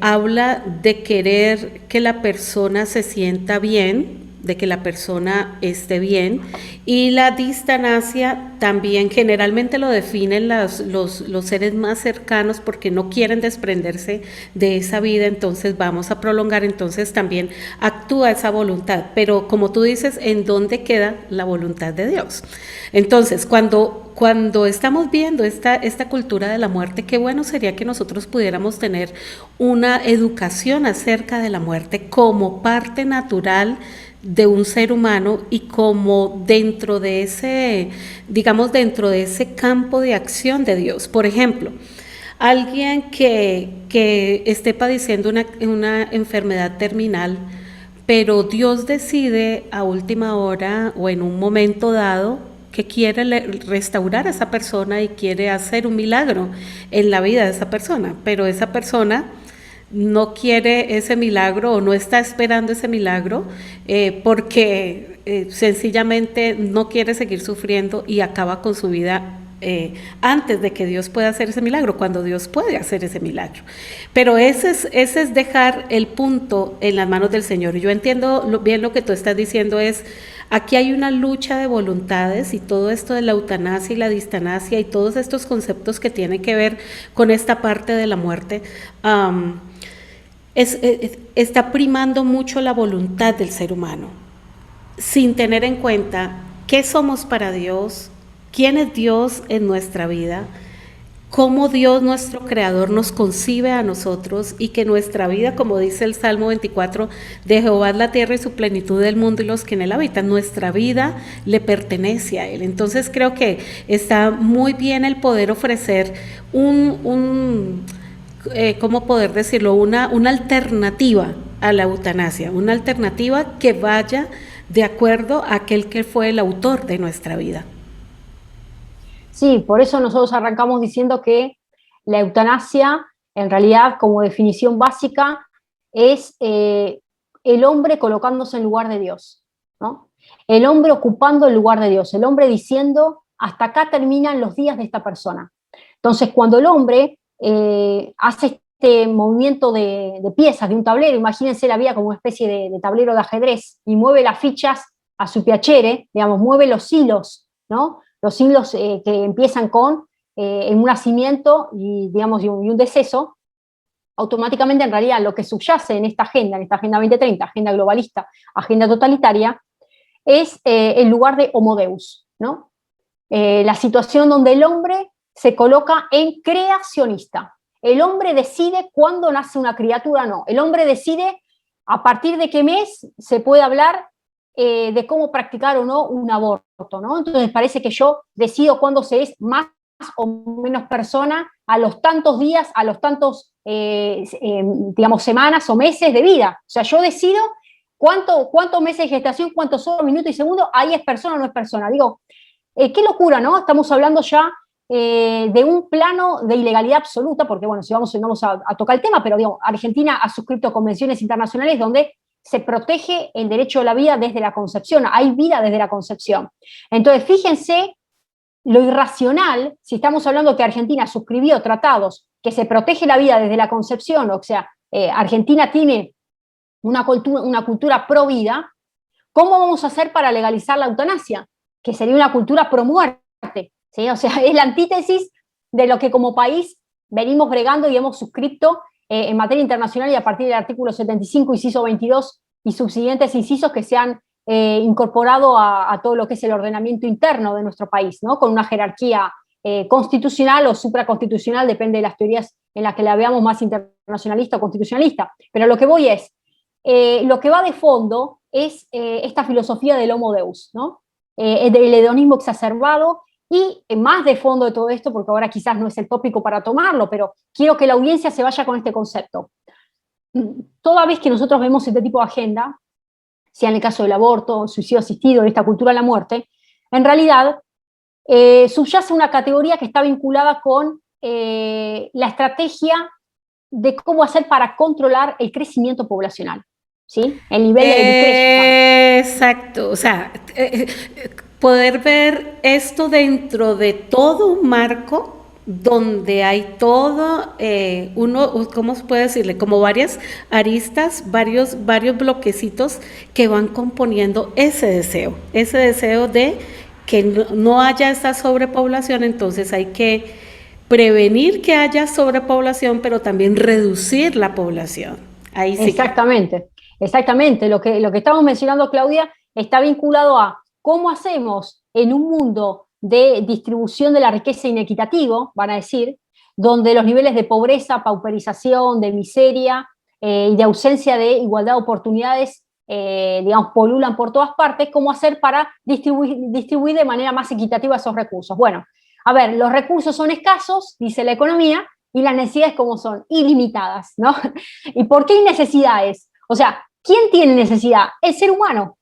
habla de querer que la persona se sienta bien, de que la persona esté bien, y la distanasia también generalmente lo definen los seres más cercanos porque no quieren desprenderse de esa vida, entonces vamos a prolongar, entonces también actúa esa voluntad, pero como tú dices, ¿en dónde queda la voluntad de Dios? Entonces, cuando estamos viendo esta cultura de la muerte, qué bueno sería que nosotros pudiéramos tener una educación acerca de la muerte como parte natural de un ser humano y como dentro de ese, digamos, dentro de ese campo de acción de Dios. Por ejemplo, alguien que esté padeciendo una enfermedad terminal, pero Dios decide a última hora o en un momento dado que quiere restaurar a esa persona y quiere hacer un milagro en la vida de esa persona, pero esa persona no quiere ese milagro o no está esperando ese milagro porque sencillamente no quiere seguir sufriendo y acaba con su vida antes de que Dios pueda hacer ese milagro, cuando Dios puede hacer ese milagro. Pero ese es dejar el punto en las manos del Señor. Yo entiendo bien lo que tú estás diciendo es, aquí hay una lucha de voluntades y todo esto de la eutanasia y la distanasia y todos estos conceptos que tienen que ver con esta parte de la muerte, está primando mucho la voluntad del ser humano, sin tener en cuenta qué somos para Dios, quién es Dios en nuestra vida, cómo Dios nuestro Creador nos concibe a nosotros y que nuestra vida, como dice el Salmo 24, de Jehová es la tierra y su plenitud del mundo y los que en él habitan, nuestra vida le pertenece a Él. Entonces creo que está muy bien el poder ofrecer ¿cómo poder decirlo? Una alternativa a la eutanasia, una alternativa que vaya de acuerdo a aquel que fue el autor de nuestra vida. Sí, por eso nosotros arrancamos diciendo que la eutanasia, en realidad, como definición básica, es el hombre colocándose en lugar de Dios, ¿no? El hombre ocupando el lugar de Dios, el hombre diciendo, hasta acá terminan los días de esta persona. Entonces, cuando el hombre hace este movimiento de piezas de un tablero, imagínense la vida como una especie de tablero de ajedrez, y mueve las fichas a su piacere, digamos, mueve los hilos, ¿no? Los hilos que empiezan con un nacimiento y, digamos, y un deceso, automáticamente en realidad lo que subyace en esta Agenda 2030, agenda globalista, agenda totalitaria, es el lugar de Homo Deus, ¿no? La situación donde el hombre se coloca en creacionista. El hombre decide cuándo nace una criatura o no. El hombre decide a partir de qué mes se puede hablar de cómo practicar o no un aborto, ¿no? Entonces parece que yo decido cuándo se es más o menos persona a los tantos días, a los tantos, digamos, semanas o meses de vida. O sea, yo decido cuántos meses de gestación, cuántos horas, minutos y segundos, ahí es persona o no es persona. Digo, qué locura, ¿no? Estamos hablando ya de un plano de ilegalidad absoluta, porque bueno, si vamos a tocar el tema, pero digo, Argentina ha suscrito convenciones internacionales donde se protege el derecho a la vida desde la concepción, hay vida desde la concepción. Entonces, fíjense lo irracional, si estamos hablando que Argentina suscribió tratados que se protege la vida desde la concepción, o sea, Argentina tiene una cultura pro vida, ¿cómo vamos a hacer para legalizar la eutanasia? Que sería una cultura pro muerte, ¿sí? O sea, es la antítesis de lo que como país venimos bregando y hemos suscrito en materia internacional y a partir del artículo 75, inciso 22 y subsiguientes incisos que se han incorporado a todo lo que es el ordenamiento interno de nuestro país, ¿no? Con una jerarquía constitucional o supraconstitucional, depende de las teorías en las que la veamos, más internacionalista o constitucionalista. Pero lo que voy es, lo que va de fondo es esta filosofía del Homo Deus, ¿no? Del hedonismo exacerbado Y más de fondo de todo esto, porque ahora quizás no es el tópico para tomarlo, pero quiero que la audiencia se vaya con este concepto. Toda vez que nosotros vemos este tipo de agenda, sea en el caso del aborto, suicidio asistido, esta cultura de la muerte, en realidad subyace una categoría que está vinculada con la estrategia de cómo hacer para controlar el crecimiento poblacional, ¿sí? El nivel de crecimiento. Exacto, o sea, poder ver esto dentro de todo un marco donde hay todo, ¿cómo se puede decirle? Como varias aristas, varios bloquecitos que van componiendo ese deseo de que no haya esta sobrepoblación. Entonces hay que prevenir que haya sobrepoblación, pero también reducir la población. Ahí sí. Exactamente. Lo que estamos mencionando, Claudia, está vinculado a cómo hacemos en un mundo de distribución de la riqueza inequitativo, van a decir, donde los niveles de pobreza, pauperización, de miseria y de ausencia de igualdad de oportunidades, digamos, polulan por todas partes, cómo hacer para distribuir de manera más equitativa esos recursos. Bueno, a ver, los recursos son escasos, dice la economía, y las necesidades como son ilimitadas, ¿no? ¿Y por qué hay necesidades? O sea, ¿quién tiene necesidad? El ser humano.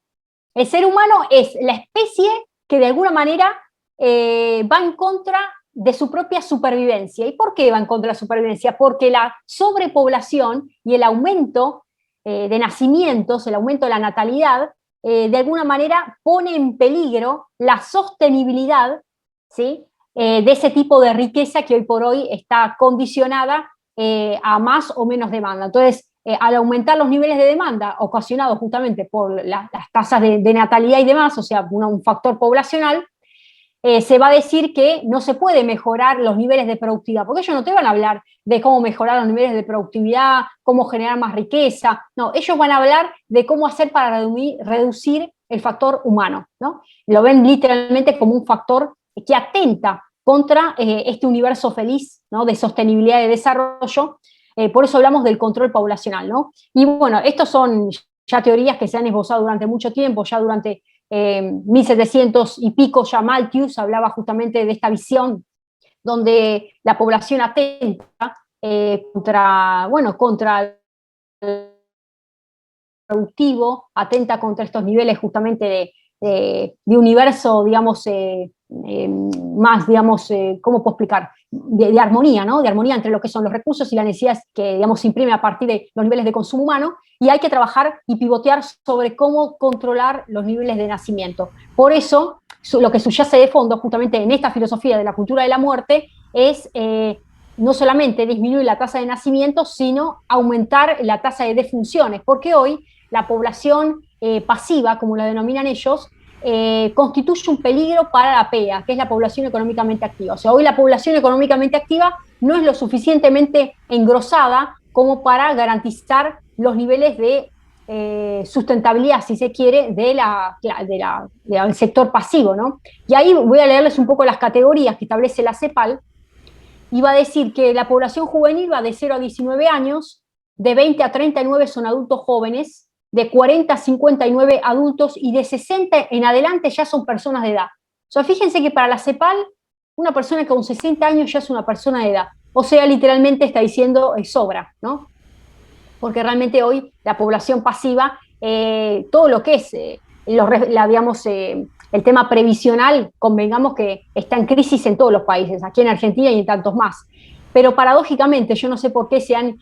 El ser humano es la especie que de alguna manera va en contra de su propia supervivencia. ¿Y por qué va en contra de la supervivencia? Porque la sobrepoblación y el aumento de nacimientos, el aumento de la natalidad, de alguna manera pone en peligro la sostenibilidad, ¿sí?, de ese tipo de riqueza que hoy por hoy está condicionada a más o menos demanda. Entonces, al aumentar los niveles de demanda ocasionados justamente por las tasas de natalidad y demás, o sea, un factor poblacional, se va a decir que no se puede mejorar los niveles de productividad, porque ellos no te van a hablar de cómo mejorar los niveles de productividad, cómo generar más riqueza, no, ellos van a hablar de cómo hacer para reducir el factor humano, ¿no? Lo ven literalmente como un factor que atenta contra este universo feliz, ¿no?, de sostenibilidad y de desarrollo. Por eso hablamos del control poblacional, ¿no? Y bueno, estos son ya teorías que se han esbozado durante mucho tiempo, ya durante 1700 y pico, ya Malthus hablaba justamente de esta visión donde la población atenta contra el productivo, atenta contra estos niveles justamente de universo, digamos, más, digamos, ¿cómo puedo explicar? De armonía, ¿no? De armonía entre lo que son los recursos y las necesidades que, digamos, se imprimen a partir de los niveles de consumo humano, y hay que trabajar y pivotear sobre cómo controlar los niveles de nacimiento. Por eso, lo que subyace de fondo justamente en esta filosofía de la cultura de la muerte es no solamente disminuir la tasa de nacimiento, sino aumentar la tasa de defunciones, porque hoy la población pasiva, como la denominan ellos, constituye un peligro para la PEA, que es la población económicamente activa. O sea, hoy la población económicamente activa no es lo suficientemente engrosada como para garantizar los niveles de sustentabilidad, si se quiere, del sector pasivo, ¿no? Y ahí voy a leerles un poco las categorías que establece la CEPAL, y va a decir que la población juvenil va de 0 a 19 años, de 20 a 39 son adultos jóvenes, de 40 a 59 adultos, y de 60 en adelante ya son personas de edad. O sea, fíjense que para la CEPAL, una persona con 60 años ya es una persona de edad. O sea, literalmente está diciendo sobra, ¿no? Porque realmente hoy la población pasiva, todo lo que es, el tema previsional, convengamos que está en crisis en todos los países, aquí en Argentina y en tantos más. Pero paradójicamente, yo no sé por qué se han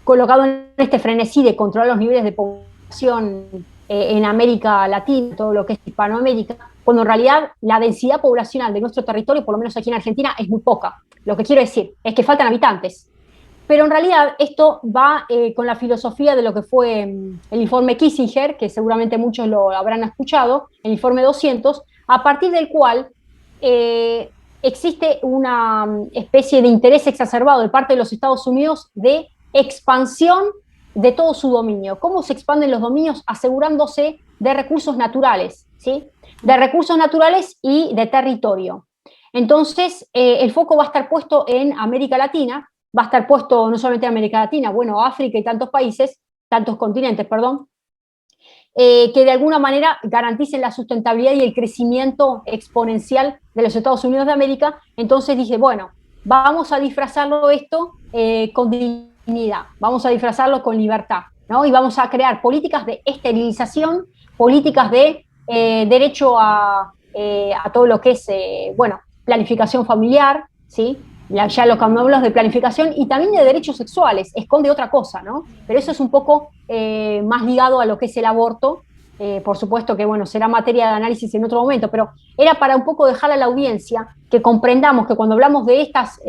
colocado en este frenesí de controlar los niveles de población en América Latina, todo lo que es Hispanoamérica, cuando en realidad la densidad poblacional de nuestro territorio, por lo menos aquí en Argentina, es muy poca. Lo que quiero decir es que faltan habitantes. Pero en realidad esto va con la filosofía de lo que fue el informe Kissinger, que seguramente muchos lo habrán escuchado, el informe 200, a partir del cual existe una especie de interés exacerbado de parte de los Estados Unidos de expansión de todo su dominio. ¿Cómo se expanden los dominios? Asegurándose de recursos naturales, ¿sí? De recursos naturales y de territorio. Entonces, el foco va a estar puesto en América Latina, va a estar puesto no solamente en América Latina, bueno, África y tantos países, tantos continentes, perdón, que de alguna manera garanticen la sustentabilidad y el crecimiento exponencial de los Estados Unidos de América. Entonces dije, bueno, vamos a disfrazarlo esto con dignidad, vamos a disfrazarlo con libertad, ¿no? Y vamos a crear políticas de esterilización, políticas de derecho a todo lo que es, bueno, planificación familiar, ¿sí? Ya lo que hablamos de planificación y también de derechos sexuales, esconde otra cosa, ¿no? Pero eso es un poco más ligado a lo que es el aborto. Por supuesto que, bueno, será materia de análisis en otro momento, pero era para un poco dejar a la audiencia que comprendamos que cuando hablamos de estas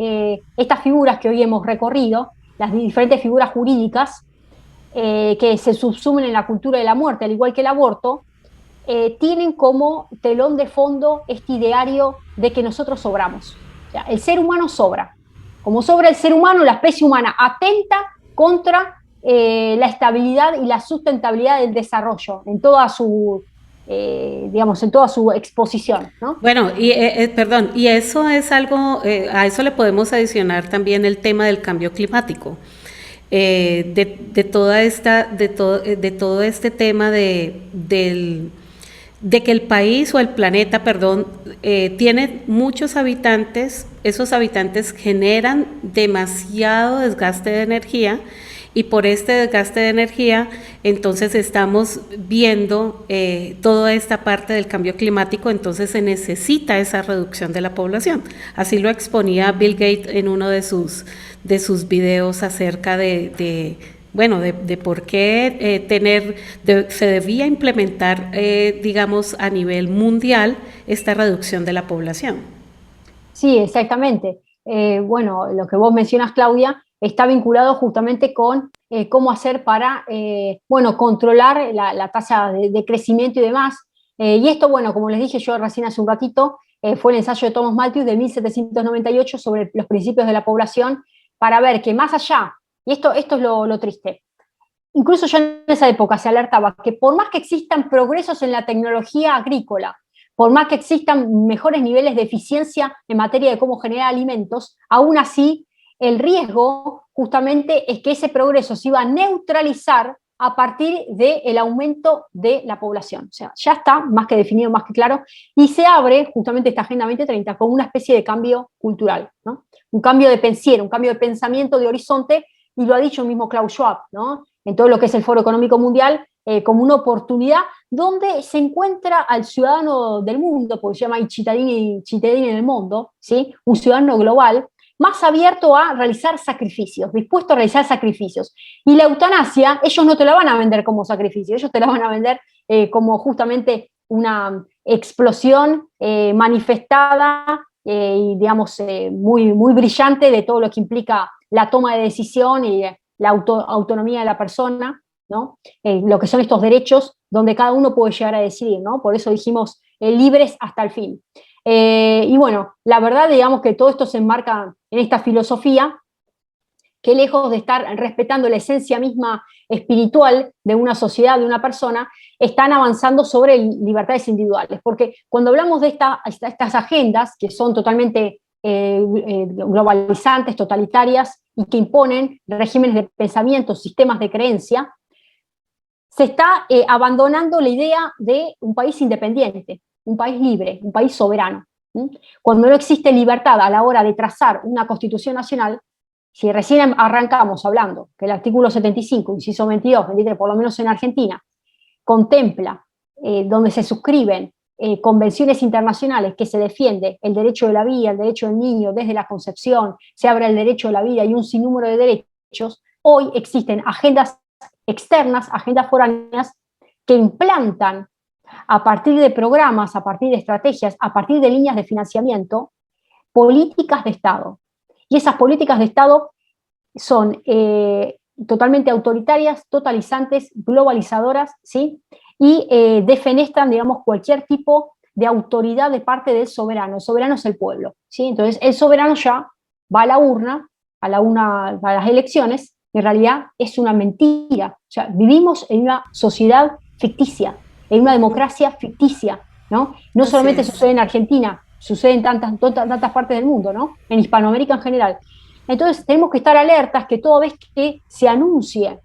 figuras que hoy hemos recorrido, las diferentes figuras jurídicas que se subsumen en la cultura de la muerte, al igual que el aborto, tienen como telón de fondo este ideario de que nosotros sobramos. O sea, el ser humano sobra. Como sobra el ser humano, la especie humana atenta contra la estabilidad y la sustentabilidad del desarrollo en toda su, digamos, en toda su exposición, ¿no? Bueno, perdón, y eso es algo, a eso le podemos adicionar también el tema del cambio climático. De todo este tema de que el país o el planeta, perdón, tiene muchos habitantes, esos habitantes generan demasiado desgaste de energía y por este desgaste de energía entonces estamos viendo toda esta parte del cambio climático, entonces se necesita esa reducción de la población. Así lo exponía Bill Gates en uno de sus videos acerca de por qué se debía implementar, digamos, a nivel mundial esta reducción de la población. Sí, exactamente. Bueno, lo que vos mencionas, Claudia, está vinculado justamente con cómo hacer para, controlar la tasa de crecimiento y demás. Y esto, bueno, como les dije yo recién hace un ratito, fue el ensayo de Thomas Malthus de 1798 sobre los principios de la población, para ver que más allá, y esto es lo triste, incluso ya en esa época se alertaba que por más que existan progresos en la tecnología agrícola, por más que existan mejores niveles de eficiencia en materia de cómo generar alimentos, aún así el riesgo justamente es que ese progreso se iba a neutralizar a partir del aumento de la población. O sea, ya está más que definido, más que claro, y se abre justamente esta Agenda 2030 como una especie de cambio cultural, ¿no? Un cambio de pensiero, un cambio de pensamiento, de horizonte, y lo ha dicho el mismo Klaus Schwab, ¿no? En todo lo que es el Foro Económico Mundial, como una oportunidad donde se encuentra al ciudadano del mundo, porque se llama i cittadini del mundo, ¿sí? Un ciudadano global, más abierto a realizar sacrificios, dispuesto a realizar sacrificios. Y la eutanasia, ellos no te la van a vender como sacrificio, ellos te la van a vender como justamente una explosión manifestada y, digamos, muy, muy brillante de todo lo que implica la toma de decisión y la autonomía de la persona, ¿no? Lo que son estos derechos donde cada uno puede llegar a decidir, ¿no? Por eso dijimos libres hasta el fin. Y bueno, la verdad, digamos que todo esto se enmarca en esta filosofía que, lejos de estar respetando la esencia misma espiritual de una sociedad, de una persona, están avanzando sobre libertades individuales. Porque cuando hablamos de estas agendas, que son totalmente globalizantes, totalitarias, y que imponen regímenes de pensamiento, sistemas de creencia, se está abandonando la idea de un país independiente, un país libre, un país soberano. Cuando no existe libertad a la hora de trazar una constitución nacional, si recién arrancamos hablando que el artículo 75, inciso 22, 23, por lo menos en Argentina, contempla, donde se suscriben convenciones internacionales que se defiende el derecho de la vida, el derecho del niño desde la concepción, se abre el derecho de la vida y un sinnúmero de derechos, hoy existen agendas externas, agendas foráneas, que implantan a partir de programas, a partir de estrategias, a partir de líneas de financiamiento, políticas de Estado. Y esas políticas de Estado son totalmente autoritarias, totalizantes, globalizadoras, ¿sí? Y defenestran, digamos, cualquier tipo de autoridad de parte del soberano. El soberano es el pueblo, ¿sí? Entonces, el soberano ya va a la urna, a las elecciones, en realidad es una mentira. O sea, vivimos en una sociedad ficticia, en una democracia ficticia, ¿no? No solamente sucede en Argentina, sucede en tantas partes del mundo, ¿no? En Hispanoamérica en general. Entonces tenemos que estar alertas que toda vez que se anuncie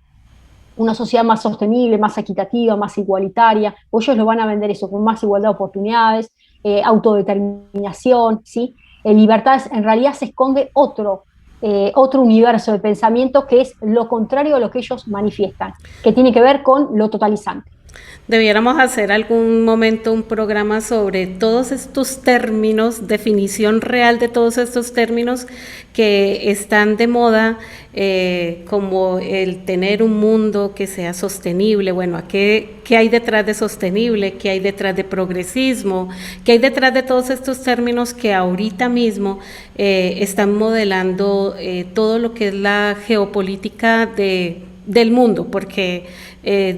una sociedad más sostenible, más equitativa, más igualitaria, o ellos lo van a vender eso, con más igualdad de oportunidades, autodeterminación, ¿sí? Libertades, en realidad se esconde otro universo de pensamiento que es lo contrario a lo que ellos manifiestan, que tiene que ver con lo totalizante. Debiéramos hacer algún momento un programa sobre todos estos términos, definición real de todos estos términos que están de moda, como el tener un mundo que sea sostenible. Bueno, ¿qué hay detrás de sostenible? ¿Qué hay detrás de progresismo? ¿Qué hay detrás de todos estos términos que ahorita mismo están modelando todo lo que es la geopolítica del mundo? Porque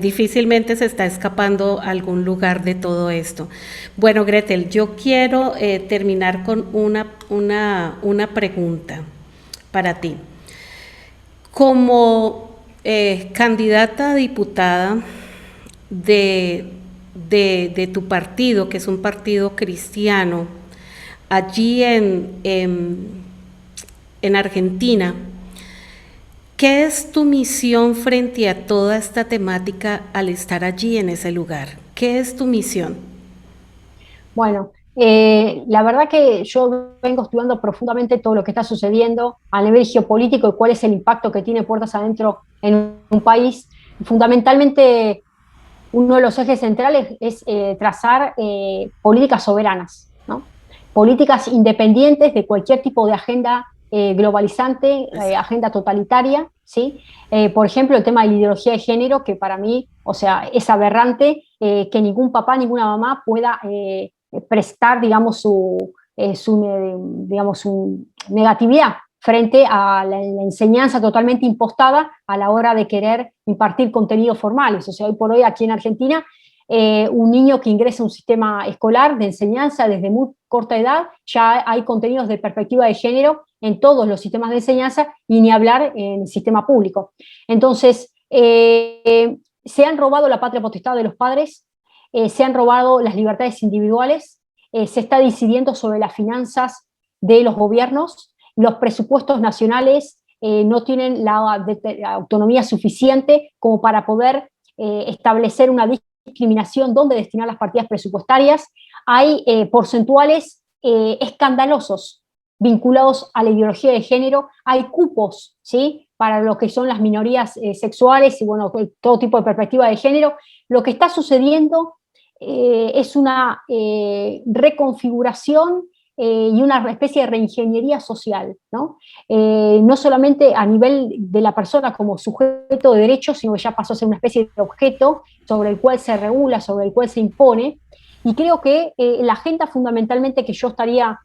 difícilmente se está escapando algún lugar de todo esto. Bueno, Gretel, yo quiero terminar con una pregunta para ti. Como candidata a diputada de tu partido, que es un partido cristiano, allí en Argentina, ¿qué es tu misión frente a toda esta temática al estar allí en ese lugar? ¿Qué es tu misión? Bueno, la verdad que yo vengo estudiando profundamente todo lo que está sucediendo a nivel geopolítico y cuál es el impacto que tiene puertas adentro en un país. Fundamentalmente, uno de los ejes centrales es trazar políticas soberanas, ¿no? Políticas independientes de cualquier tipo de agenda globalizante, agenda totalitaria, ¿sí? Por ejemplo, el tema de la ideología de género, que para mí, o sea, es aberrante que ningún papá, ninguna mamá pueda prestar, digamos, digamos, su negatividad frente a la enseñanza totalmente impostada a la hora de querer impartir contenidos formales. O sea, hoy por hoy aquí en Argentina, un niño que ingresa a un sistema escolar de enseñanza desde muy corta edad, ya hay contenidos de perspectiva de género en todos los sistemas de enseñanza y ni hablar en el sistema público. Entonces, se han robado la patria potestad de los padres, se han robado las libertades individuales, se está decidiendo sobre las finanzas de los gobiernos, los presupuestos nacionales no tienen la autonomía suficiente como para poder establecer una discriminación dónde destinar las partidas presupuestarias. Hay porcentuales escandalosos vinculados a la ideología de género, hay cupos, ¿sí?, para lo que son las minorías sexuales y bueno, todo tipo de perspectiva de género. Lo que está sucediendo es una reconfiguración y una especie de reingeniería social, ¿no? No solamente a nivel de la persona como sujeto de derechos, sino que ya pasó a ser una especie de objeto sobre el cual se regula, sobre el cual se impone. Y creo que la agenda fundamentalmente que yo estaría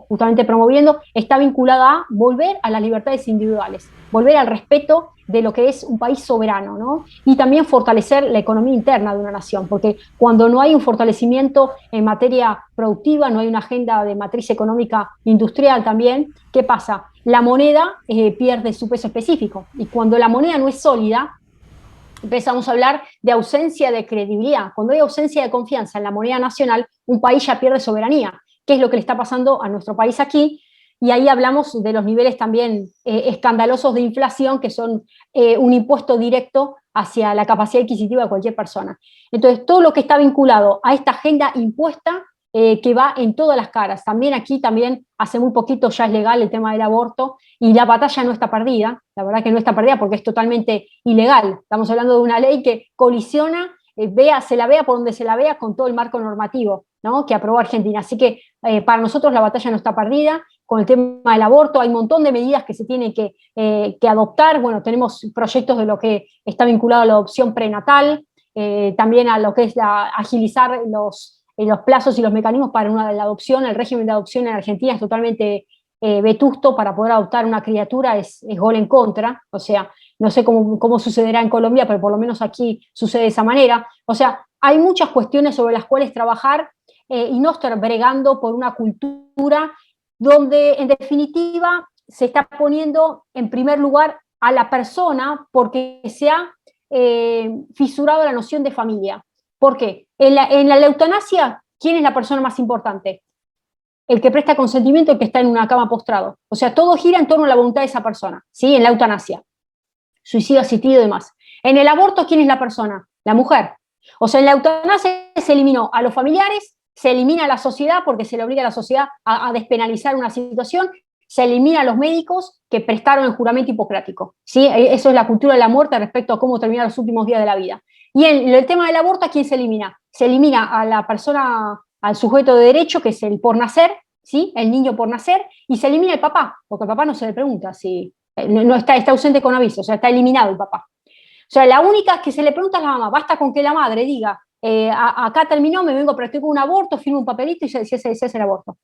justamente promoviendo está vinculada a volver a las libertades individuales, volver al respeto de lo que es un país soberano, ¿no? Y también fortalecer la economía interna de una nación, porque cuando no hay un fortalecimiento en materia productiva, no hay una agenda de matriz económica industrial también, ¿qué pasa? La moneda pierde su peso específico, y cuando la moneda no es sólida, empezamos a hablar de ausencia de credibilidad. Cuando hay ausencia de confianza en la moneda nacional, un país ya pierde soberanía. ¿Qué es lo que le está pasando a nuestro país aquí? Y ahí hablamos de los niveles también escandalosos de inflación, que son un impuesto directo hacia la capacidad adquisitiva de cualquier persona. Entonces, todo lo que está vinculado a esta agenda impuesta, que va en todas las caras. También aquí, hace muy poquito ya es legal el tema del aborto, y la batalla no está perdida, la verdad que no está perdida porque es totalmente ilegal. Estamos hablando de una ley que colisiona, se la vea por donde se la vea, con todo el marco normativo, ¿no?, que aprobó Argentina. Así que para nosotros la batalla no está perdida. Con el tema del aborto hay un montón de medidas que se tienen que adoptar. Bueno, tenemos proyectos de lo que está vinculado a la adopción prenatal, también a lo que es agilizar los plazos y los mecanismos para la adopción. El régimen de adopción en Argentina es totalmente vetusto. Para poder adoptar una criatura es gol en contra. O sea, no sé cómo sucederá en Colombia, pero por lo menos aquí sucede de esa manera. O sea, hay muchas cuestiones sobre las cuales trabajar y no estar bregando por una cultura donde, en definitiva, se está poniendo en primer lugar a la persona porque se ha fisurado la noción de familia. ¿Por qué? En la eutanasia, ¿quién es la persona más importante? El que presta consentimiento, el que está en una cama postrado. O sea, todo gira en torno a la voluntad de esa persona, ¿sí?, en la eutanasia. suicidio asistido y demás. En el aborto, ¿quién es la persona? La mujer. O sea, en la eutanasia se eliminó a los familiares, se elimina a la sociedad porque se le obliga a la sociedad a despenalizar una situación, se elimina a los médicos que prestaron el juramento hipocrático, ¿sí? Eso es la cultura de la muerte respecto a cómo terminar los últimos días de la vida. Y en el tema del aborto, ¿a quién se elimina? Se elimina a la persona, al sujeto de derecho, que es el por nacer, ¿sí? El niño por nacer, y se elimina el papá, porque al papá no se le pregunta si no está ausente con aviso, o sea, está eliminado el papá. O sea, la única que se le pregunta es la mamá. Basta con que la madre diga, acá terminó, me vengo, practico un aborto, firmo un papelito y se hace el aborto.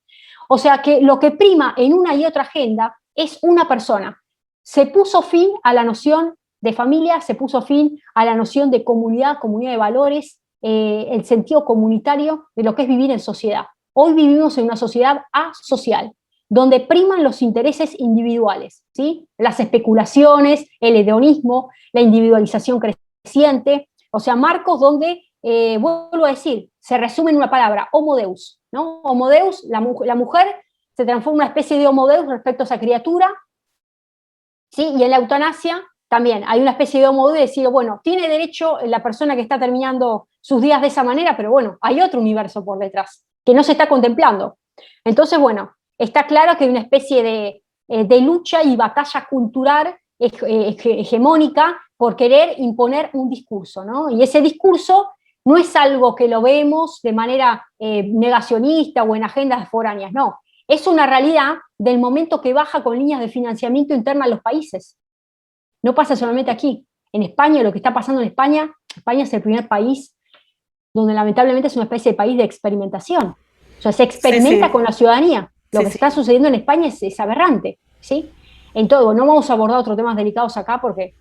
O sea, que lo que prima en una y otra agenda es una persona. Se puso fin a la noción de familia, se puso fin a la noción de comunidad de valores, el sentido comunitario de lo que es vivir en sociedad. Hoy vivimos en una sociedad asocial, donde priman los intereses individuales, ¿sí? Las especulaciones, el hedonismo, la individualización creciente, o sea, marcos donde, vuelvo a decir, se resume en una palabra, homo deus, ¿no? Homo deus, la mujer se transforma en una especie de homo deus respecto a esa criatura, ¿sí? Y en la eutanasia también hay una especie de homo deus de decir, bueno, tiene derecho la persona que está terminando sus días de esa manera, pero bueno, hay otro universo por detrás, que no se está contemplando. Entonces, bueno, está claro que hay una especie de lucha y batalla cultural hegemónica por querer imponer un discurso, ¿no? Y ese discurso no es algo que lo vemos de manera negacionista o en agendas foráneas, no. Es una realidad del momento que baja con líneas de financiamiento interna a los países. No pasa solamente aquí. En España, lo que está pasando en España es el primer país donde lamentablemente es una especie de país de experimentación. O sea, se experimenta con la ciudadanía. Lo que está sucediendo en España es aberrante, ¿sí? En todo, no vamos a abordar otros temas delicados acá porque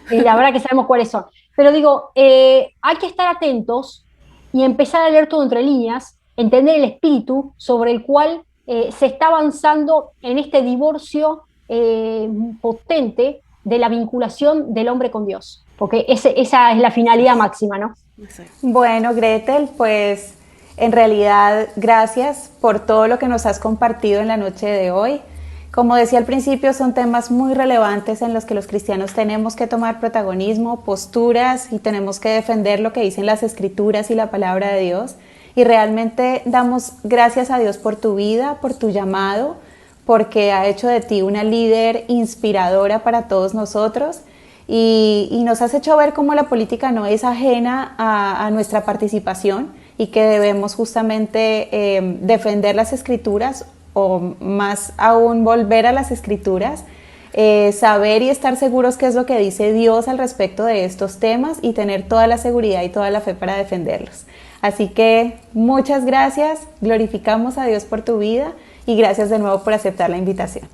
la verdad que sabemos cuáles son. Pero digo, hay que estar atentos y empezar a leer todo entre líneas, entender el espíritu sobre el cual se está avanzando en este divorcio potente de la vinculación del hombre con Dios, porque esa es la finalidad máxima, ¿no? Bueno, Gretel, pues en realidad gracias por todo lo que nos has compartido en la noche de hoy. Como decía al principio, son temas muy relevantes en los que los cristianos tenemos que tomar protagonismo, posturas, y tenemos que defender lo que dicen las Escrituras y la palabra de Dios. Y realmente damos gracias a Dios por tu vida, por tu llamado, porque ha hecho de ti una líder inspiradora para todos nosotros, y nos has hecho ver cómo la política no es ajena a nuestra participación y que debemos justamente defender las Escrituras, o más aún volver a las Escrituras, saber y estar seguros qué es lo que dice Dios al respecto de estos temas y tener toda la seguridad y toda la fe para defenderlos. Así que muchas gracias, glorificamos a Dios por tu vida y gracias de nuevo por aceptar la invitación.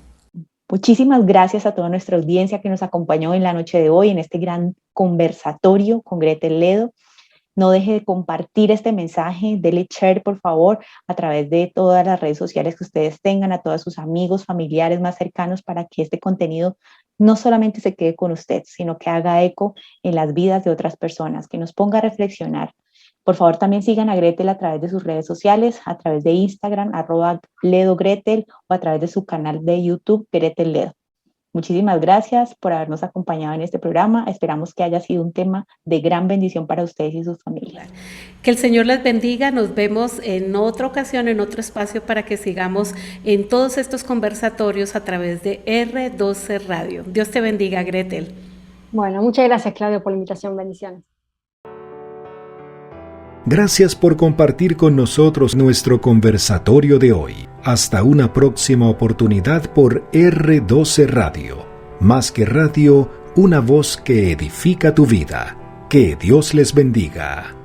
Muchísimas gracias a toda nuestra audiencia que nos acompañó en la noche de hoy en este gran conversatorio con Gretel Ledo. No deje de compartir este mensaje, dele share por favor a través de todas las redes sociales que ustedes tengan, a todos sus amigos, familiares más cercanos, para que este contenido no solamente se quede con usted, sino que haga eco en las vidas de otras personas, que nos ponga a reflexionar. Por favor, también sigan a Gretel a través de sus redes sociales, a través de Instagram, @LedoGretel, o a través de su canal de YouTube, Gretel Ledo. Muchísimas gracias por habernos acompañado en este programa. Esperamos que haya sido un tema de gran bendición para ustedes y sus familias. Que el Señor les bendiga. Nos vemos en otra ocasión, en otro espacio, para que sigamos en todos estos conversatorios a través de R12 Radio. Dios te bendiga, Gretel. Bueno, muchas gracias, Claudio, por la invitación. Bendiciones. Gracias por compartir con nosotros nuestro conversatorio de hoy. Hasta una próxima oportunidad por R12 Radio. Más que radio, una voz que edifica tu vida. Que Dios les bendiga.